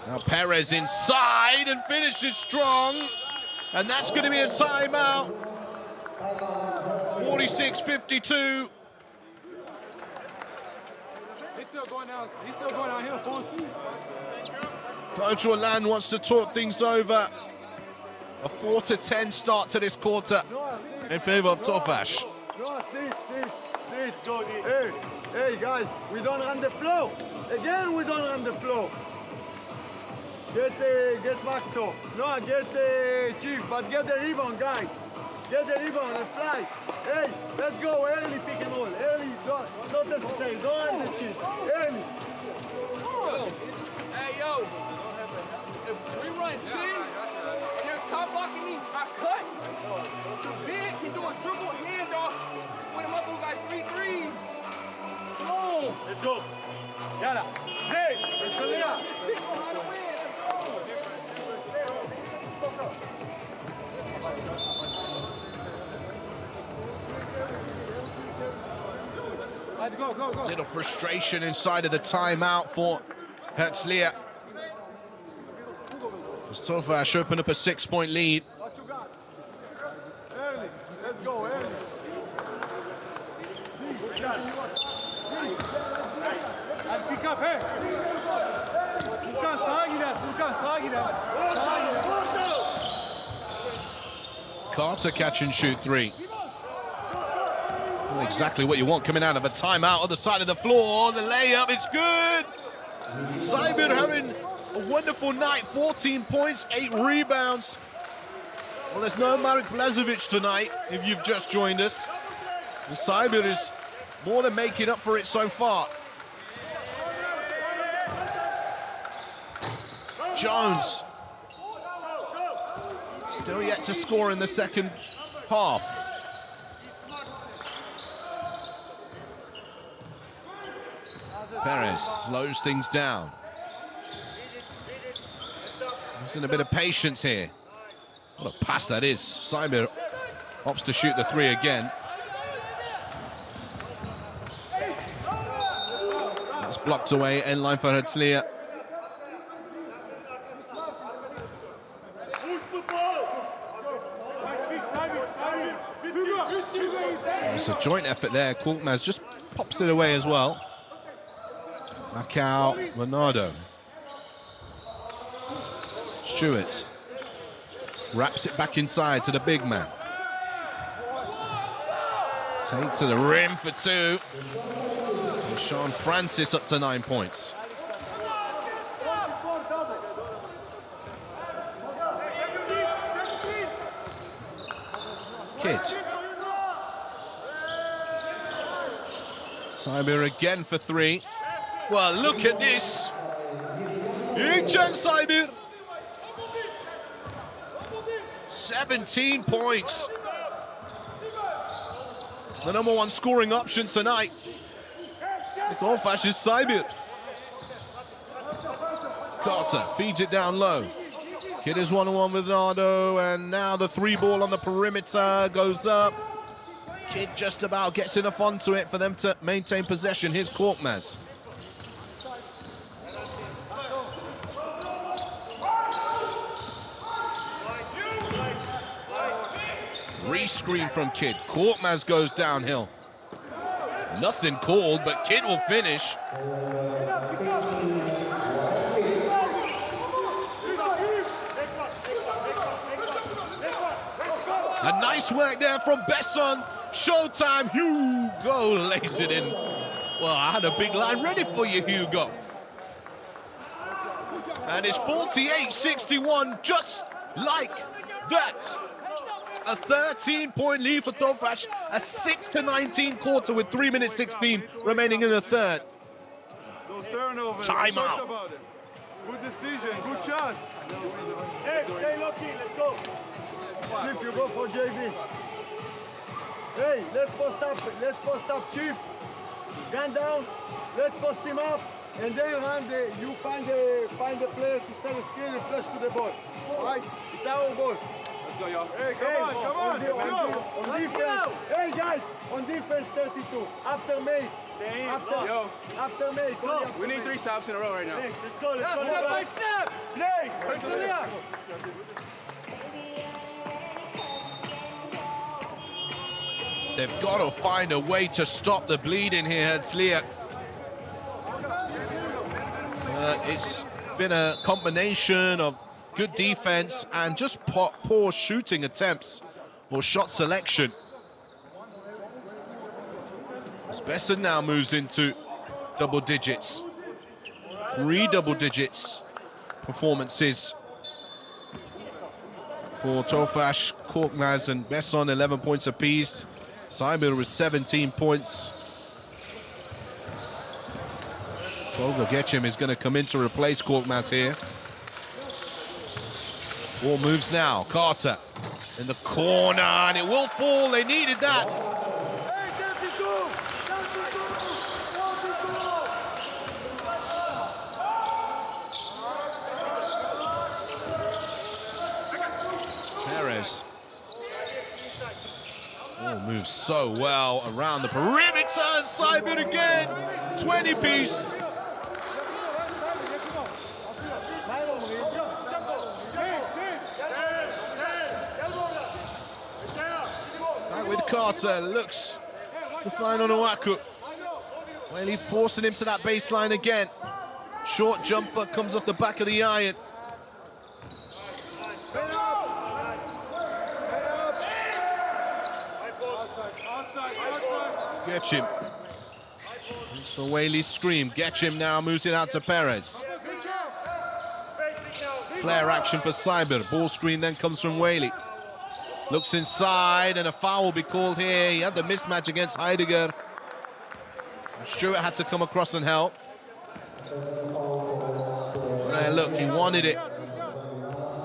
Now Perez inside and finishes strong. And that's going to be a timeout. 46-52. He's still going downhill full speed. Coach Orlan wants to talk things over. A 4-10 start to this quarter in favor of Tofas. No, sit. Hey, guys, we don't run the flow. Again, we don't run the flow. Get Maxo. No, get Chief, but get the rebound, guys. Get the rebound and fly. Hey, let's go early pick and roll. Early, not necessary. Don't run the Chief. Early. Hey, yo. If we run Chief, and you're top blocking me, I cut. The big can do a dribble handoff when a motherfucker got 3 threes. Boom. Let's go. Yalla. Hey, Hertzliya. Go. Little frustration inside of the timeout for Hertzliya. As Tofas open up a 6-point lead. What you got? Early. Let's go, early. Pick up, hey. Furkan sağa gider. Carter catch and shoot 3. Not exactly what you want coming out of a timeout. Other side of the floor, the layup, it's good. Saibir having a wonderful night. 14 points, 8 rebounds. Well, there's no Marek Blažević tonight, if you've just joined us. And Saibir is more than making up for it so far. Jones. Still yet to score in the second half. Perez slows things down. Using a bit of patience here. What a pass that is. Saibir opts to shoot the 3 again. That's blocked away. End line for Hertzliya. It's a joint effort there. Korkmaz just pops it away as well. Back out, Bernardo. Stewart wraps it back inside to the big man. Take to the rim for two. And Sean Francis up to 9 points. Kid. Saibir again for three. Well, look at this. Yingchen Saibir. 17 points. The number one scoring option tonight. Tofas is Saibir. Carter feeds it down low. Kid is 1-on-1 with Nardo, and now the three ball on the perimeter goes up. Kid just about gets enough onto it for them to maintain possession. Here's Korkmaz. Re-screen from Kid. Korkmaz goes downhill. Nothing called, but Kid will finish. A nice work there from Besson. Showtime, Hugo lays it in. Well, I had a big line ready for you, Hugo. And it's 48-61, just like that. A 13-point lead for Tofas. A 6-19 quarter with 3 minutes 16 remaining in the third. Those turnovers. Timeout. Good decision, good chance. Hey, stay low key, let's go. Chief, you go for JV. Hey, let's post up, Chief. Gun down, let's post him up, and then run you find the player to set a screen and flash to the ball. All right, it's our ball. Let's go, y'all. Hey, come on. On defense. Hey, guys, on defense 32. After May. Stay in. After May. Go. We need 3 stops in a row right now. Hey, let's go, let's go. Step by step. Bnei, Hertzliya. They've got to find a way to stop the bleeding here, Hertzliya. It's been a combination of good defense and just poor shooting attempts or shot selection. Besson now moves into double digits. 3 double digits performances for Tofas, Korkmaz and Besson, 11 points apiece. Saibir with 17 points. Boga Getchim is going to come in to replace Korkmaz here. Ball moves now. Carter in the corner, and it will fall. They needed that. Perez. Ball moves so well around the perimeter. Saibir again. 20-piece. With Carter, looks to find on Owaku. Well, he's forcing him to that baseline again. Short jumper comes off the back of the iron. Getchim. So Whaley's scream. Getchim now moves it out to Perez. Flare action for Saibir. Ball screen then comes from Whaley. Looks inside, and a foul will be called here. He had the mismatch against Heidegger. Stewart had to come across and help. Look, he wanted it.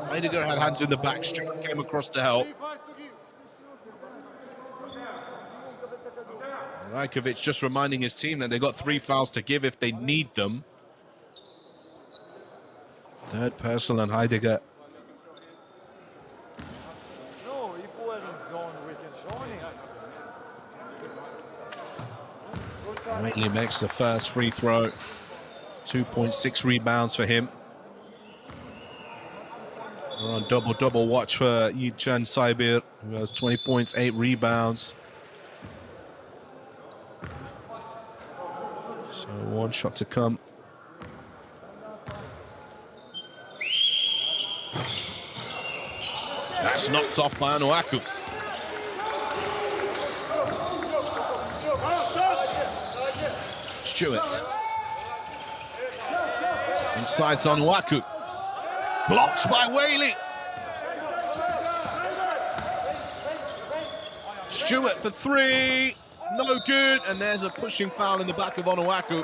Heidegger had hands in the back. Stewart came across to help. Rajkovic just reminding his team that they've got 3 fouls to give if they need them. Third personal on Heidegger. Waitley makes the first free throw. 2.6 rebounds for him. We're on double-double watch for Yichun Saibir, who has 20 points, 8 rebounds. So one shot to come. That's knocked off by Onuaku. Stewart. Inside to Onuaku. Blocks by Whaley. Stewart for 3. No good. And there's a pushing foul in the back of Onuaku.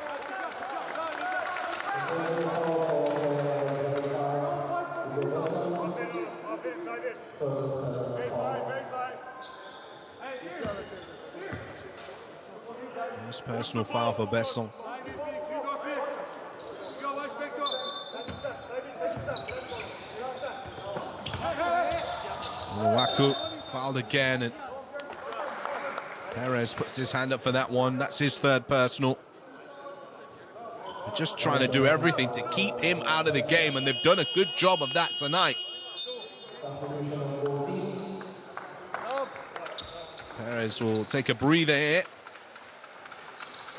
Personal foul for Besson. Onuaku fouled again, and Perez puts his hand up for that one. That's his 3rd personal. They're just trying to do everything to keep him out of the game, and they've done a good job of that tonight. Perez will take a breather here.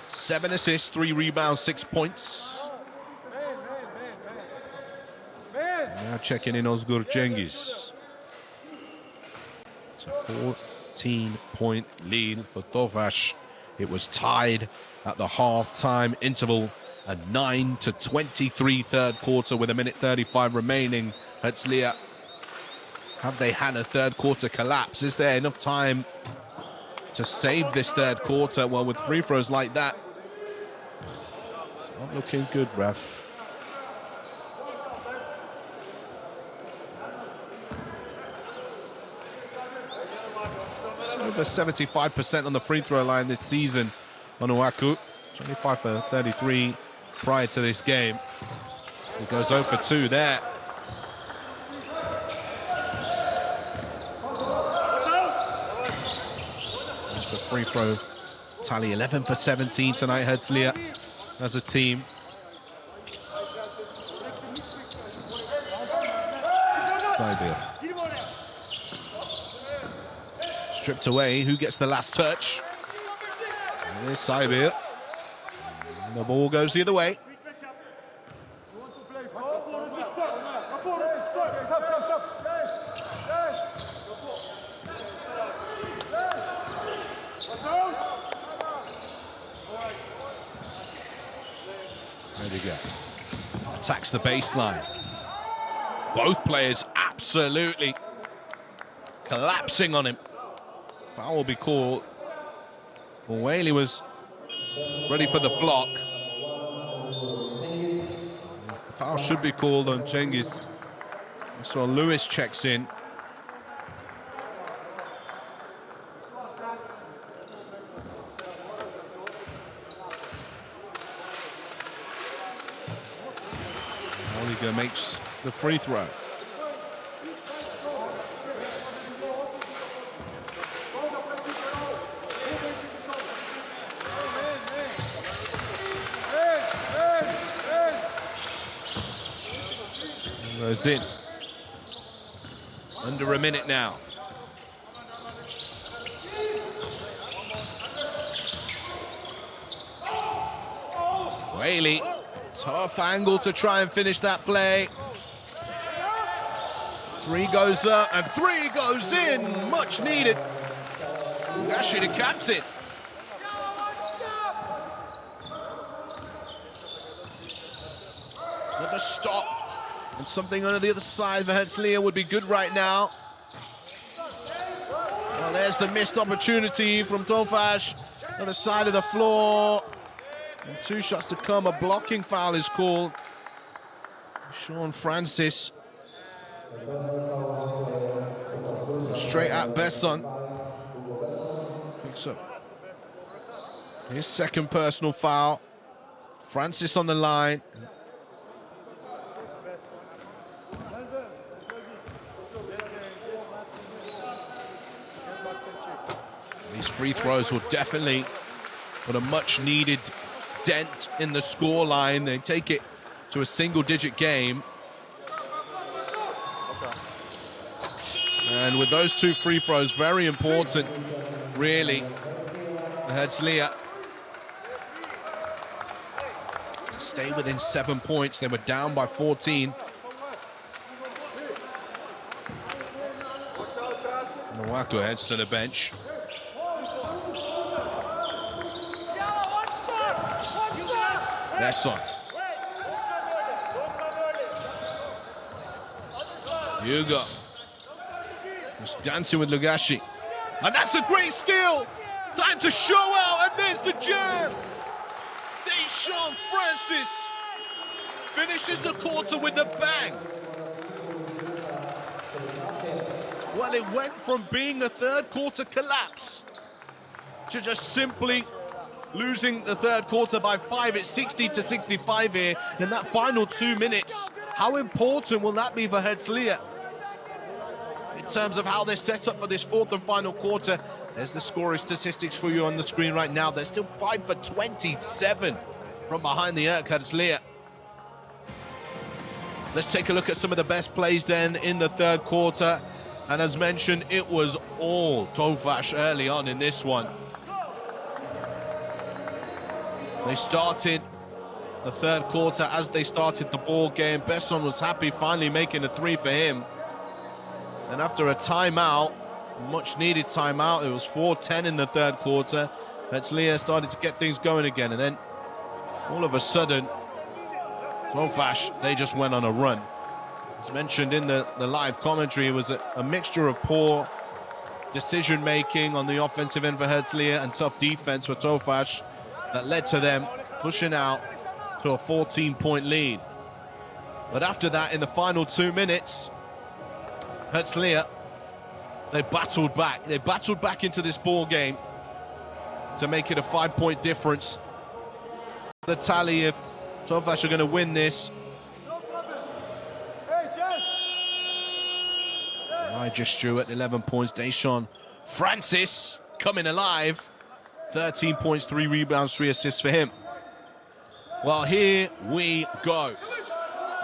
7 assists, 3 rebounds, 6 points. Now checking in Ozgur Cengiz. It's a 14-point lead for Tofas. It was tied at the half-time interval. A 9-23 third quarter with 1:35 remaining. Hertzliya, have they had a third quarter collapse? Is there enough time to save this third quarter? Well, with free throws like that, it's not looking good, ref. It's over 75% on the free throw line this season. Onuaku, 25 for 33 prior to this game. He goes 0 for 2 there. Free throw tally 11 for 17 tonight. Hertzliya as a team. Stripped away. Who gets the last touch? There's Saibir. The ball goes the other way. Attacks the baseline. Both players absolutely collapsing on him. Foul will be called. Well, Whaley was ready for the block. Foul should be called on Cengiz. So Lewis checks in. Makes the free throw. Goes in. Under a minute now. Whaley. Tough angle to try and finish that play. 3 goes up and 3 goes in. Much needed. Actually, the captain. Another stop. And something on the other side for Hertzliya would be good right now. Well, there's the missed opportunity from Tofas. Other side of the floor. And 2 shots to come. A blocking foul is called. Sean Francis. Straight at Besson. Picks up his 2nd personal foul. Francis on the line. These free throws will definitely put a much needed dent in the scoreline. They take it to a single-digit game. And with those 2 free throws, very important, really, for Hertzliya to stay within 7 points. They were down by 14. Nwako heads to the bench. DAESHON. Hugo. Just dancing with Lugashi. And that's a great steal. Time to show out, and there's the jam. DAESHON Francis finishes the quarter with a bang. Well, it went from being a third quarter collapse to just simply losing the third quarter by 5. It's 60-65 here in that final 2 minutes. How important will that be for Hertzliya in terms of how they're set up for this 4th and final quarter? There's the scoring statistics for you on the screen right now. They're still 5 for 27 from behind the arc, Hertzliya. Let's take a look at some of the best plays then in the third quarter. And as mentioned, it was all Tofas early on in this one. They started the third quarter as they started the ball game. Besson was happy finally making a 3 for him. And after a timeout, much needed timeout, it was 4-10 in the third quarter. Hertzliya started to get things going again. And then all of a sudden, Tofas, they just went on a run. As mentioned in the live commentary, it was a mixture of poor decision-making on the offensive end for Hertzliya and tough defense for Tofas that led to them pushing out to a 14-point lead. But after that, in the final 2 minutes, Hertzliya, they battled back. They battled back into this ball game to make it a 5-point difference. The tally, if Tofas are going to win this. Elijah Stewart, 11 points. DAESHON Francis coming alive. 13 points, 3 rebounds, 3 assists for him. Well, here we go.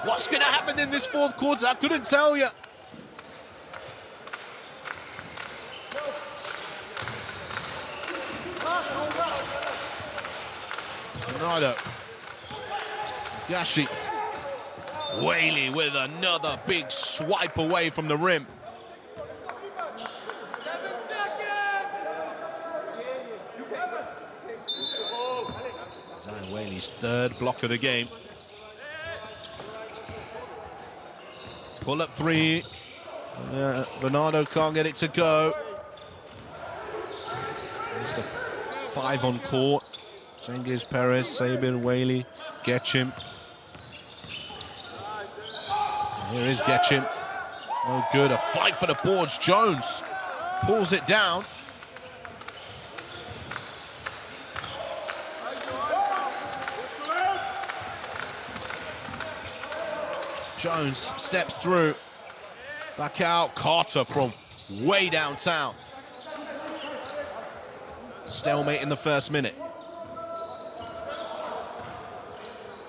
What's going to happen in this 4th quarter? I couldn't tell you. Ronaldo. Yashi. Whaley with another big swipe away from the rim. Whaley's 3rd block of the game. Pull up 3. Bernardo can't get it to go. There's the 5 on court. Cengiz, Perez, Sabin, Whaley, Getchim. Here is Getchim. No good. A fight for the boards. Jones pulls it down. Jones steps through. Back out. Carter from way downtown. Stalemate in the first minute.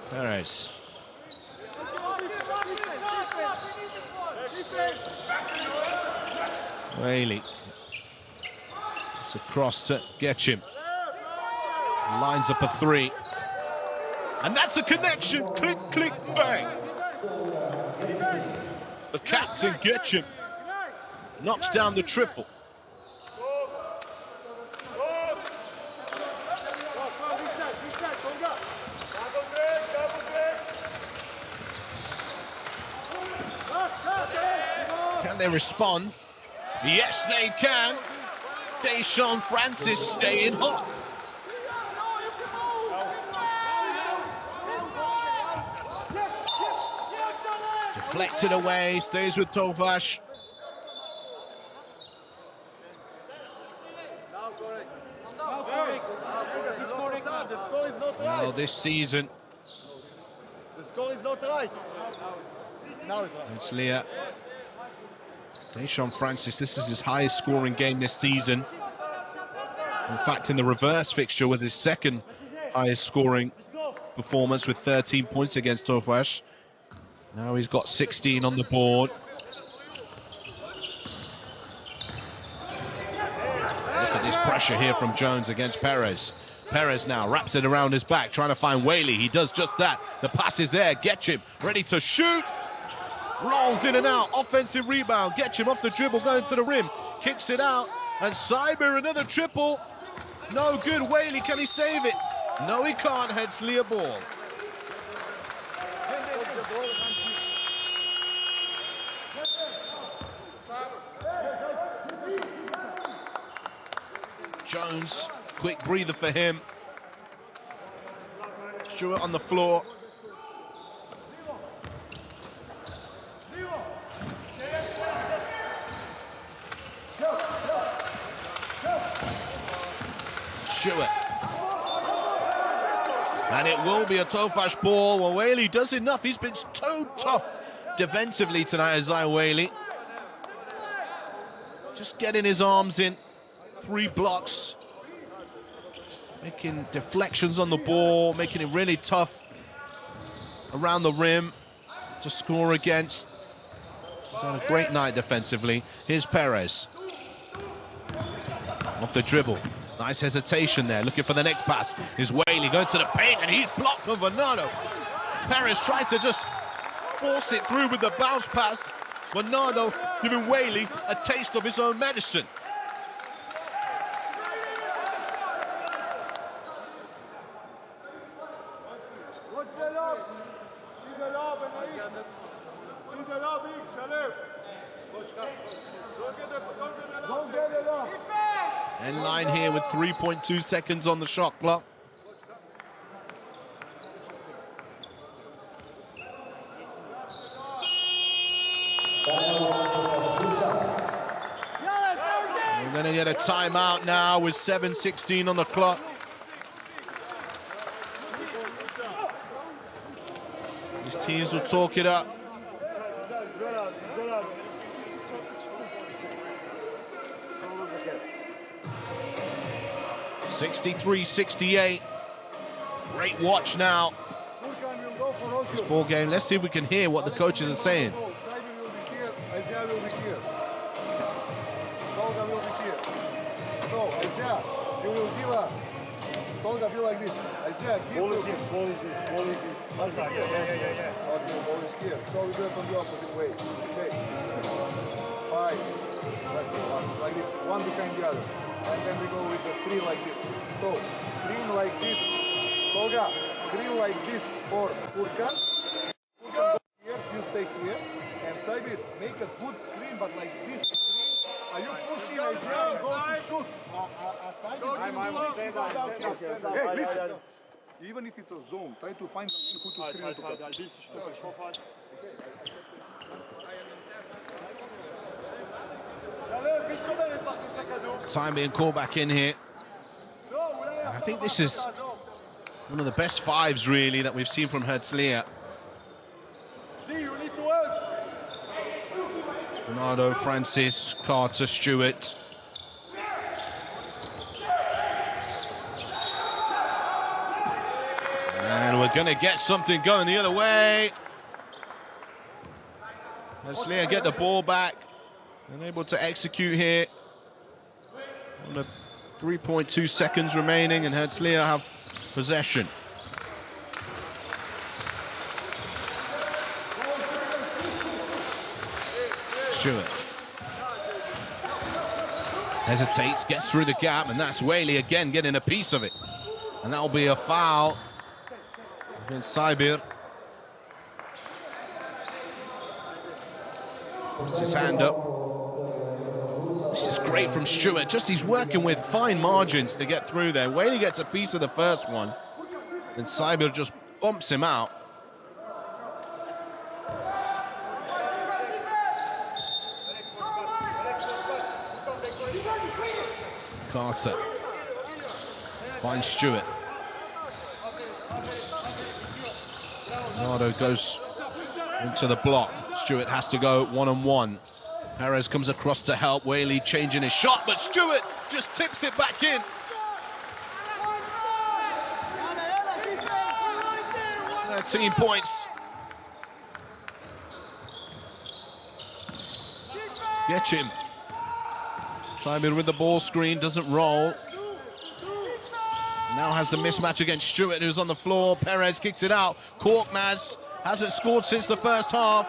Perez. Whaley. It's across to Getchim. Lines up a 3. And that's a connection. Click, click, bang. The captain, Getchim, knocks down the triple. Can they respond? Yes, they can. DAESHON Francis staying hot. Deflected away, stays with Tofas. Well, this season, the score is not right. Now it's right. Hertzliya. DAESHON Francis, this is his highest scoring game this season. In fact, in the reverse fixture with his 2nd highest scoring performance with 13 points against Tofas. Now he's got 16 on the board. Look at this pressure here from Jones against Perez. Perez now wraps it around his back, trying to find Whaley. He does just that. The pass is there. Getchim ready to shoot. Rolls in and out. Offensive rebound. Getchim off the dribble, going to the rim. Kicks it out. And Cyber, another triple. No good. Whaley, can he save it? No, he can't. Hertzliya ball. Jones, quick breather for him. Stewart on the floor. Stewart. And it will be a Tofas ball. Well, Whaley does enough. He's been so tough defensively tonight, Isaiah Whaley. Just getting his arms in. 3 blocks. Making deflections on the ball, making it really tough around the rim to score against. He's had a great night defensively. Here's Perez. Off the dribble. Nice hesitation there, looking for the next pass. Here's Whaley going to the paint, and he's blocked from Bernardo. Perez tried to just force it through with the bounce pass. Bernardo giving Whaley a taste of his own medicine. End line here with 3.2 seconds on the shot clock. We're going to get a timeout now with 7:16 on the clock. These teams will talk it up. 63-68. Great watch now. This ball game. Let's see if we can hear what the coaches are saying. So, Isaiah, you will give a Tolga be like this. Isaiah, give ball is here. Ball is here. Ball is here. Yeah. Okay, ball is here. So we do it on the opposite way. Okay. 5. That's it. Like this. One behind the other. And then we go with the 3 like this. So screen like this. Tolga, screen like this for Furkan. Furkan go here, you stay here. And Saibir, make a good screen, but like this screen. Are you pushing Isaiah and go to shoot? Hey, listen. Even if it's a zone, try to find who to screen to. Time being called back in here. I think this is one of the best 5s, really, that we've seen from Hertzliya. Bernardo, Francis, Carter, Stewart. And we're going to get something going the other way. Hertzliya get the ball back. Unable to execute here. 3.2 seconds remaining, and Hertzliya have possession. Stewart hesitates, gets through the gap, and that's Whaley again getting a piece of it. And that'll be a foul against Sabir. Puts his hand up. This is great from Stewart. Just he's working with fine margins to get through there. Whaley gets a piece of the first one, and Sabir just bumps him out. Carter finds Stewart. Bernardo goes into the block. Stewart has to go one-on-one. Perez comes across to help. Whaley changing his shot, but Stewart just tips it back in. 13 points. Get him. Simon with the ball screen, doesn't roll. Now has the mismatch against Stewart, who's on the floor. Perez kicks it out. Korkmaz hasn't scored since the first half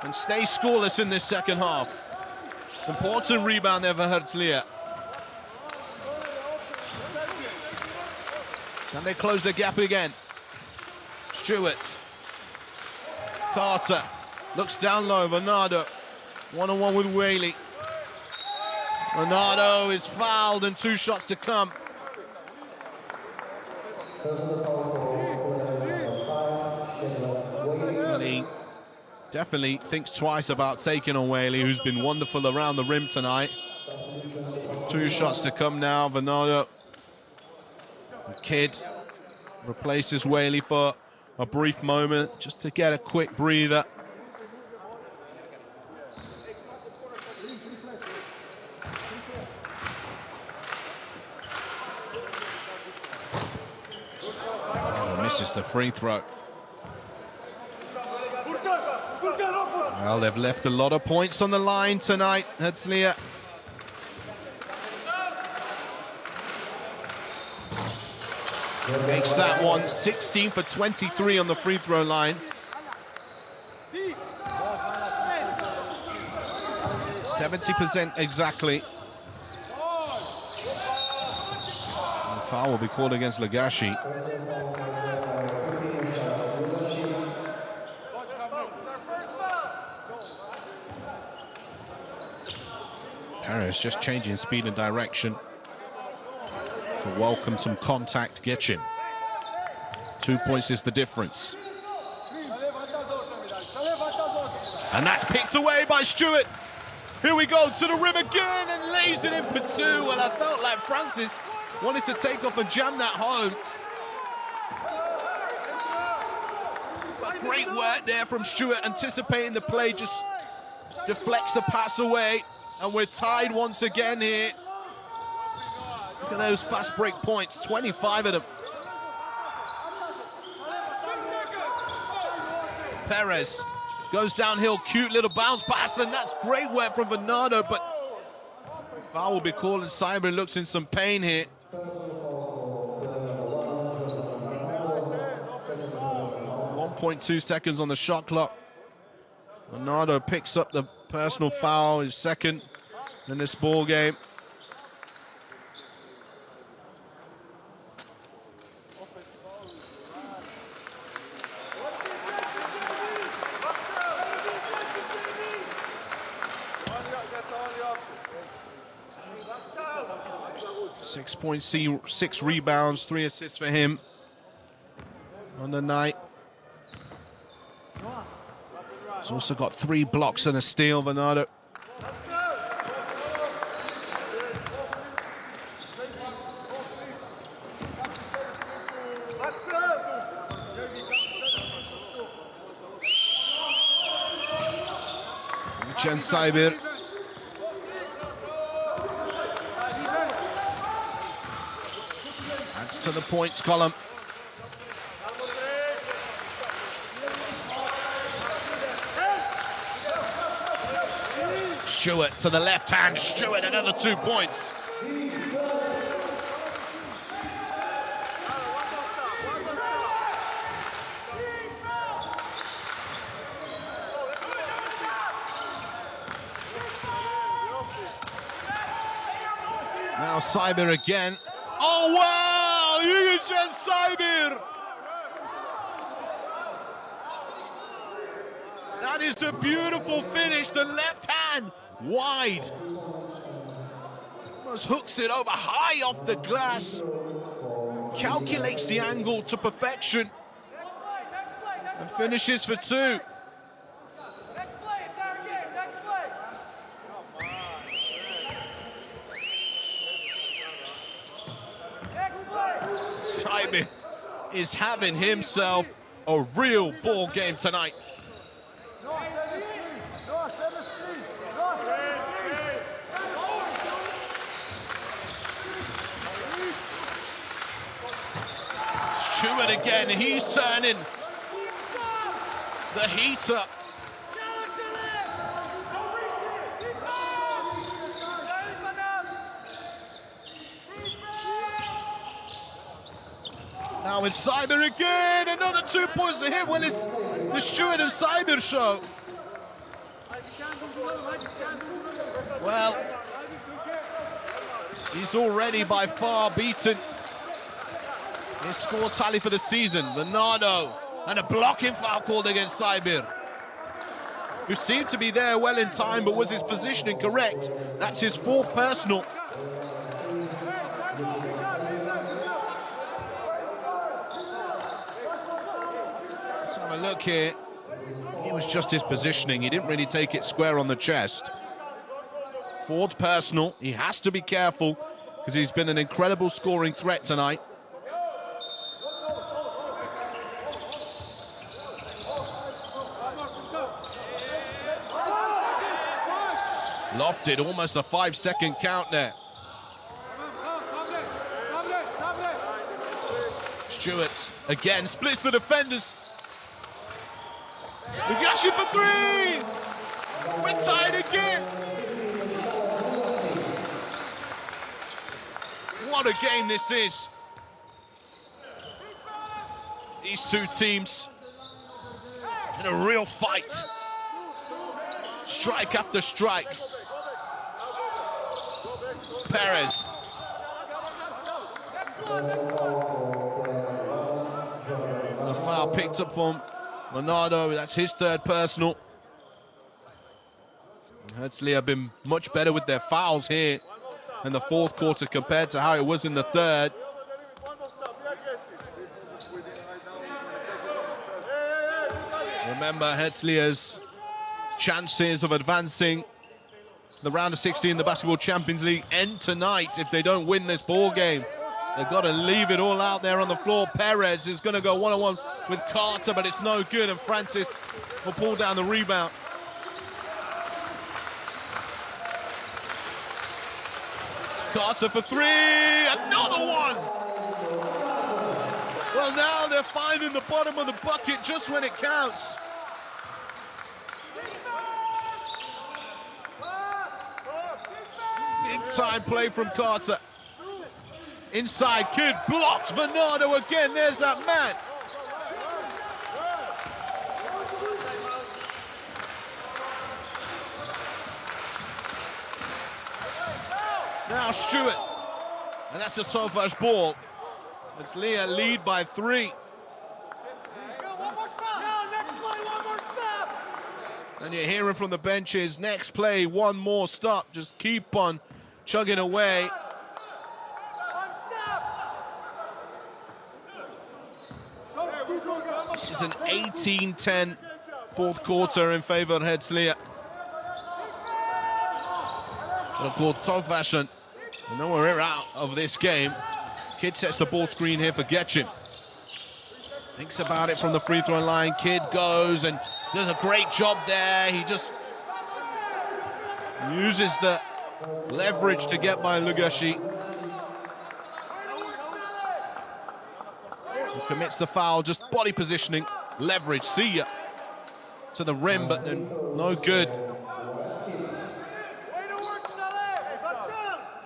and stays scoreless in this second half. Important rebound there for Hertzliya. Can they close the gap again? Stewart. Carter looks down low. Bernardo one-on-one with Whaley. Bernardo is fouled and 2 shots to come. He definitely thinks twice about taking on Whaley, who's been wonderful around the rim tonight. 2 shots to come now. Bernardo, the kid, replaces Whaley for a brief moment, just to get a quick breather. Misses the free throw. Well, they've left a lot of points on the line tonight, Hertzliya. Makes that one 16 for 23 on the free throw line. 70% exactly. The foul will be called against Lagashi. Perez just changing speed and direction to welcome some contact. Getchin. 2 points is the difference. And that's picked away by Stewart. Here we go to the rim again and lays it in for 2. Well, I felt like Francis wanted to take off and jam that home. But great work there from Stewart, anticipating the play, just deflects the pass away. And we're tied once again here. Look at those fast break points, 25 of them. Perez goes downhill, cute little bounce pass, and that's great work from Bernardo, but foul will be called, and Simon looks in some pain here. 1.2 seconds on the shot clock. Bernardo picks up the personal foul, his second in this ball game. .6 rebounds, 3 assists for him on the night. He's also got 3 blocks and a steal, Bernardo. Jen Saibir. Adds to the points column. Stewart to the left hand. Stewart, another 2 points. Now Saibir again. Oh, wow! Yugen Saibir! That is a beautiful finish. The left hand wide. Almost hooks it over high off the glass. Calculates the angle to perfection. And finishes for 2. Saibir is having himself a real ball game tonight. Stewart again, he's turning The heater. Now it's Cyber again, another 2 points to him. Well, it's the Stewart and Cyber show. Well, he's already by far beaten his score tally for the season. Bernardo, and a blocking foul called against Cyber, who seemed to be there well in time, but was his positioning correct? That's his 4th personal. Let's have a look here. It was just his positioning. He didn't really take it square on the chest. 4th personal. He has to be careful because he's been an incredible scoring threat tonight. Lofted, almost a 5-second count there. Stewart again splits the defenders. Lugashi for 3! We're tied again! What a game this is. These two teams in a real fight. Strike after strike. Perez. The foul picked up from Bernardo. That's his 3rd personal. Hertzliya have been much better with their fouls here in the 4th quarter compared to how it was in the 3rd. Remember, Hertzliya's chances of advancing the round of 16 in the Basketball Champions League end tonight if they don't win this ball game. They've got to leave it all out there on the floor. Perez is going to go one-on-one with Carter, but it's no good, and Francis will pull down the rebound. Carter for 3, another one! Well, now they're finding the bottom of the bucket just when it counts. Big time play from Carter. Inside, Kid blocks Bernardo again. There's that man. Now Stewart. And that's a Tofas ball. Hertzliya lead by 3. And you're hearing from the benches, next play, one more stop. Just keep on chugging away. This is an 18-10 4th quarter in favor of Hertzliya. Of course, Tofas, I know we're out of this game. Kid sets the ball screen here for Getchin. Thinks about it from the free throw line. Kid goes and does a great job there. He just uses the leverage to get by Lugashi. He commits the foul, just body positioning, leverage, see ya. To the rim, but then no good.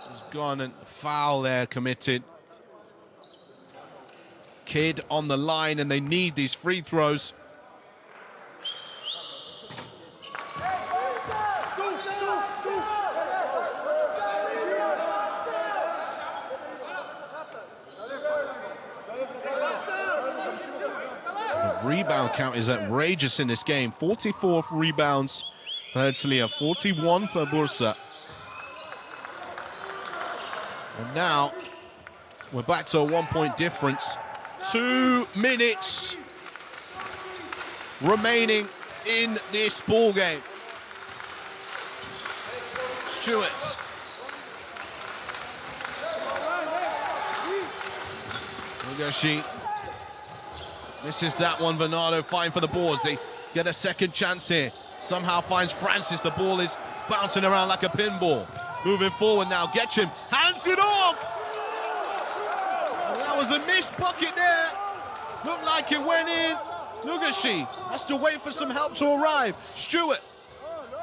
He's gone and foul there committed. Kid on the line, and they need these free throws. The rebound count is outrageous in this game. 44 rebounds for Hertzliya, 41 for Bursa. And now we're back to a 1-point difference. 2 minutes remaining in this ball game. Stewart. Lugashi. This is that one. Bernardo fine for the boards. They get a second chance here. Somehow finds Francis. The ball is bouncing around like a pinball. Moving forward now. Getchin hands it off. That was a missed bucket there. Looked like it went in. Nugashi has to wait for some help to arrive. Stewart,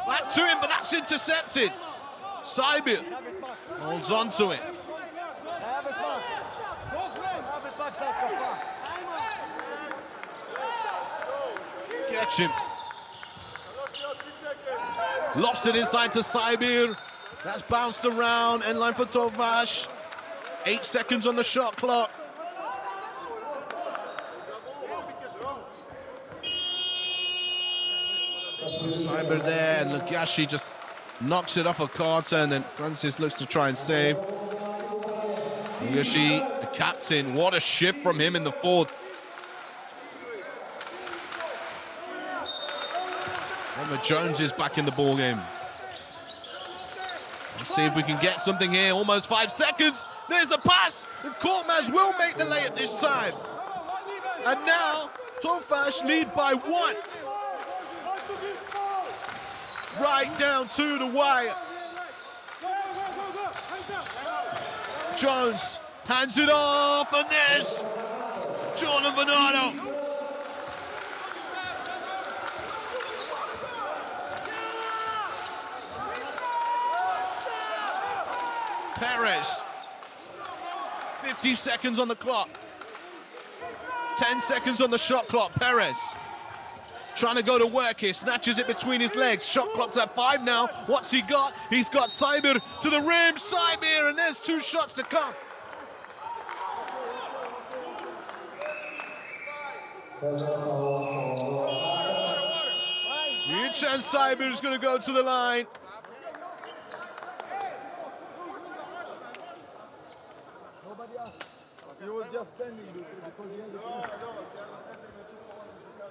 back to him, but that's intercepted. Saibir holds on to it. Catch him. Lost it inside to Saibir. That's bounced around. End line for Tofas. 8 seconds on the shot clock. Saibir there, and Lugashi just knocks it off of Carter, and then Francis looks to try and save. Lugashi, the captain, what a shift from him in the fourth. Emma Jones is back in the ball game. Let's see if we can get something here. Almost 5 seconds. There's the pass. And Korkmaz will make the layup this time. And now Tofas lead by 1. Right down to the wire. Jones hands it off, and there's Jordan Bernardo. Perez. 50 seconds on the clock. 10 seconds on the shot clock. Perez trying to go to work here, snatches it between his legs. Shot clock's at 5 now. What's he got? He's got Saibir to the rim. Saibir, and there's 2 shots to come. Yichan Saibir is going to go to the line.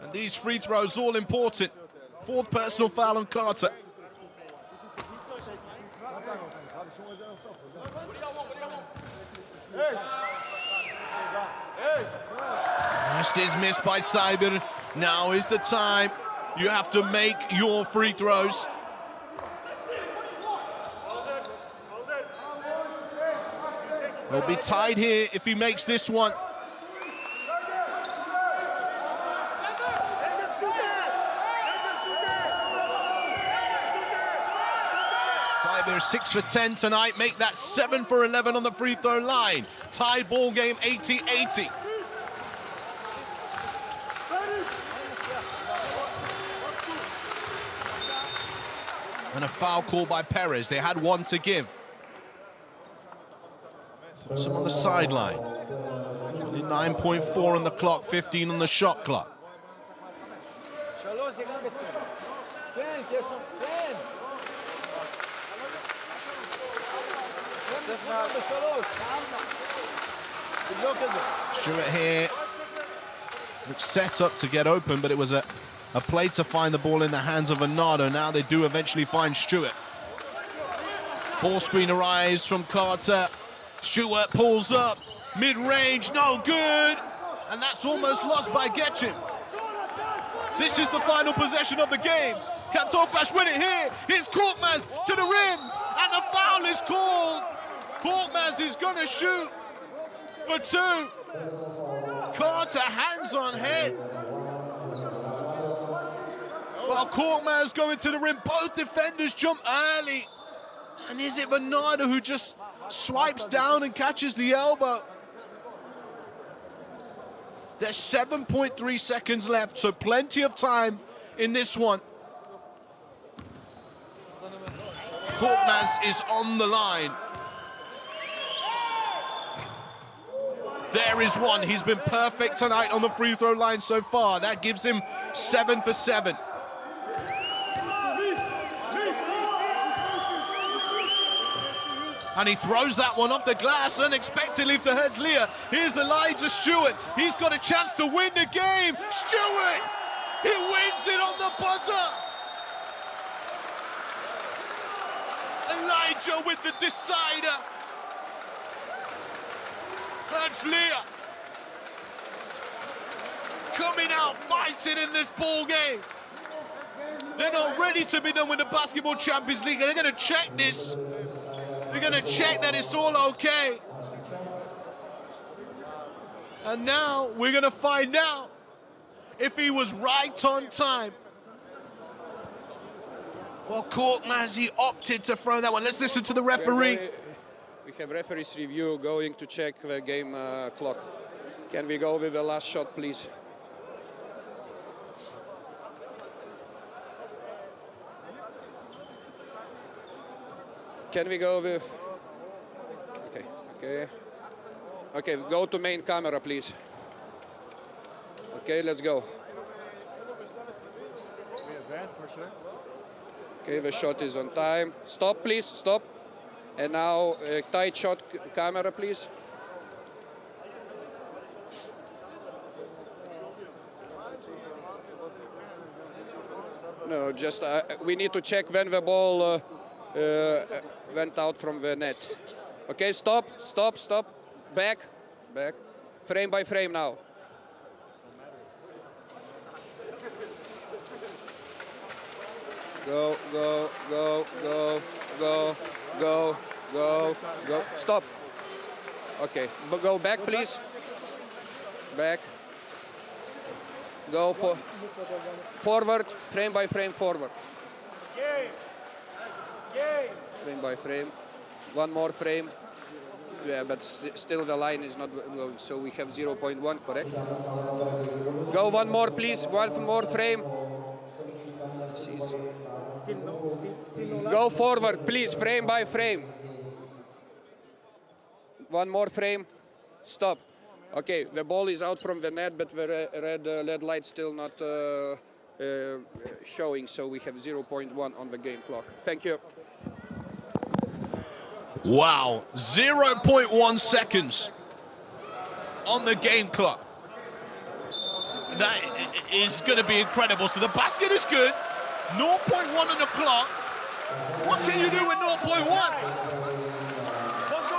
And these free throws all important. 4th personal foul on Carter. First is missed by Saibir. Now is the time. You have to make your free throws. He'll be tied here if he makes this one. Saibir 6 for 10 tonight. Make that 7 for 11 on the free throw line. Tied ball game 80-80. And a foul call by Perez. They had 1 to give. Puts him on the sideline. 9.4 on the clock, 15 on the shot clock. Stewart here looks set up to get open, but it was a play to find the ball in the hands of Bernardo. Now they do eventually find Stewart. Ball screen arrives from Carter. Stewart pulls up, mid-range, no good. And that's almost lost by Getchim. This is the final possession of the game. Can Tofas win it here? It's Korkmaz to the rim, and the foul is called. Korkmaz is gonna shoot for 2. Carter hands on head. While Korkmaz going to the rim, both defenders jump early. And is it Bernardo who just swipes down and catches the elbow? There's 7.3 seconds left, so plenty of time in this one. Korkmaz is on the line. There is 1. He's been perfect tonight on the free throw line so far. That gives him 7 for 7. And he throws that one off the glass unexpectedly to Hertzliya. Here's Elijah Stewart. He's got a chance to win the game. Stewart! He wins it on the buzzer! Elijah with the decider. Hertzliya coming out fighting in this ball game. They're not ready to be done with the Basketball Champions League. They're going to check this. They're going to check that it's all okay. And now we're going to find out if he was right on time. Well, Korkmaz opted to throw that one. Let's listen to the referee. We have referee's review going to check the game clock. Can we go with the last shot, please? Can we go with... Okay, go to main camera, please. Okay, let's go. Okay, the shot is on time. Stop, please, stop. And now, tight shot camera, please. No, just we need to check when the ball went out from the net. Okay, stop. Back. Frame by frame now. Go. Stop. Okay, but go back, please. Back. Go forward, frame by frame forward. Frame by frame. One more frame. Yeah, but still the line is not going, so we have 0.1, correct? Go one more, please. One more frame. Go forward, please, frame by frame. One more frame. Stop. Okay, the ball is out from the net, but the red LED light still not showing, so we have 0.1 on the game clock. Thank you. Wow, 0.1 seconds on the game clock. That is going to be incredible. So the basket is good. 0.1 on the clock. What can you do with 0.1?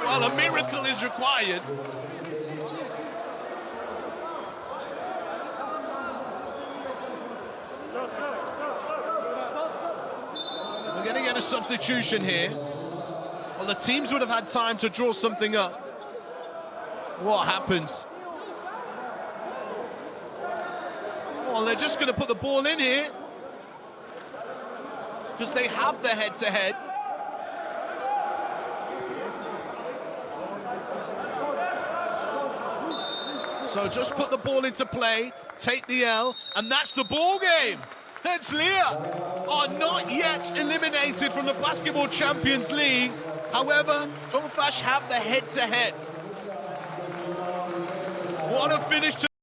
Well, a miracle is required. We're going to get a substitution here. Well, the teams would have had time to draw something up. What happens? Well, they're just going to put the ball in here because they have the head-to-head. So just put the ball into play, take the L, and that's the ball game. Hertzliya are not yet eliminated from the Basketball Champions League. However, Tofas have the head-to-head. What a finish to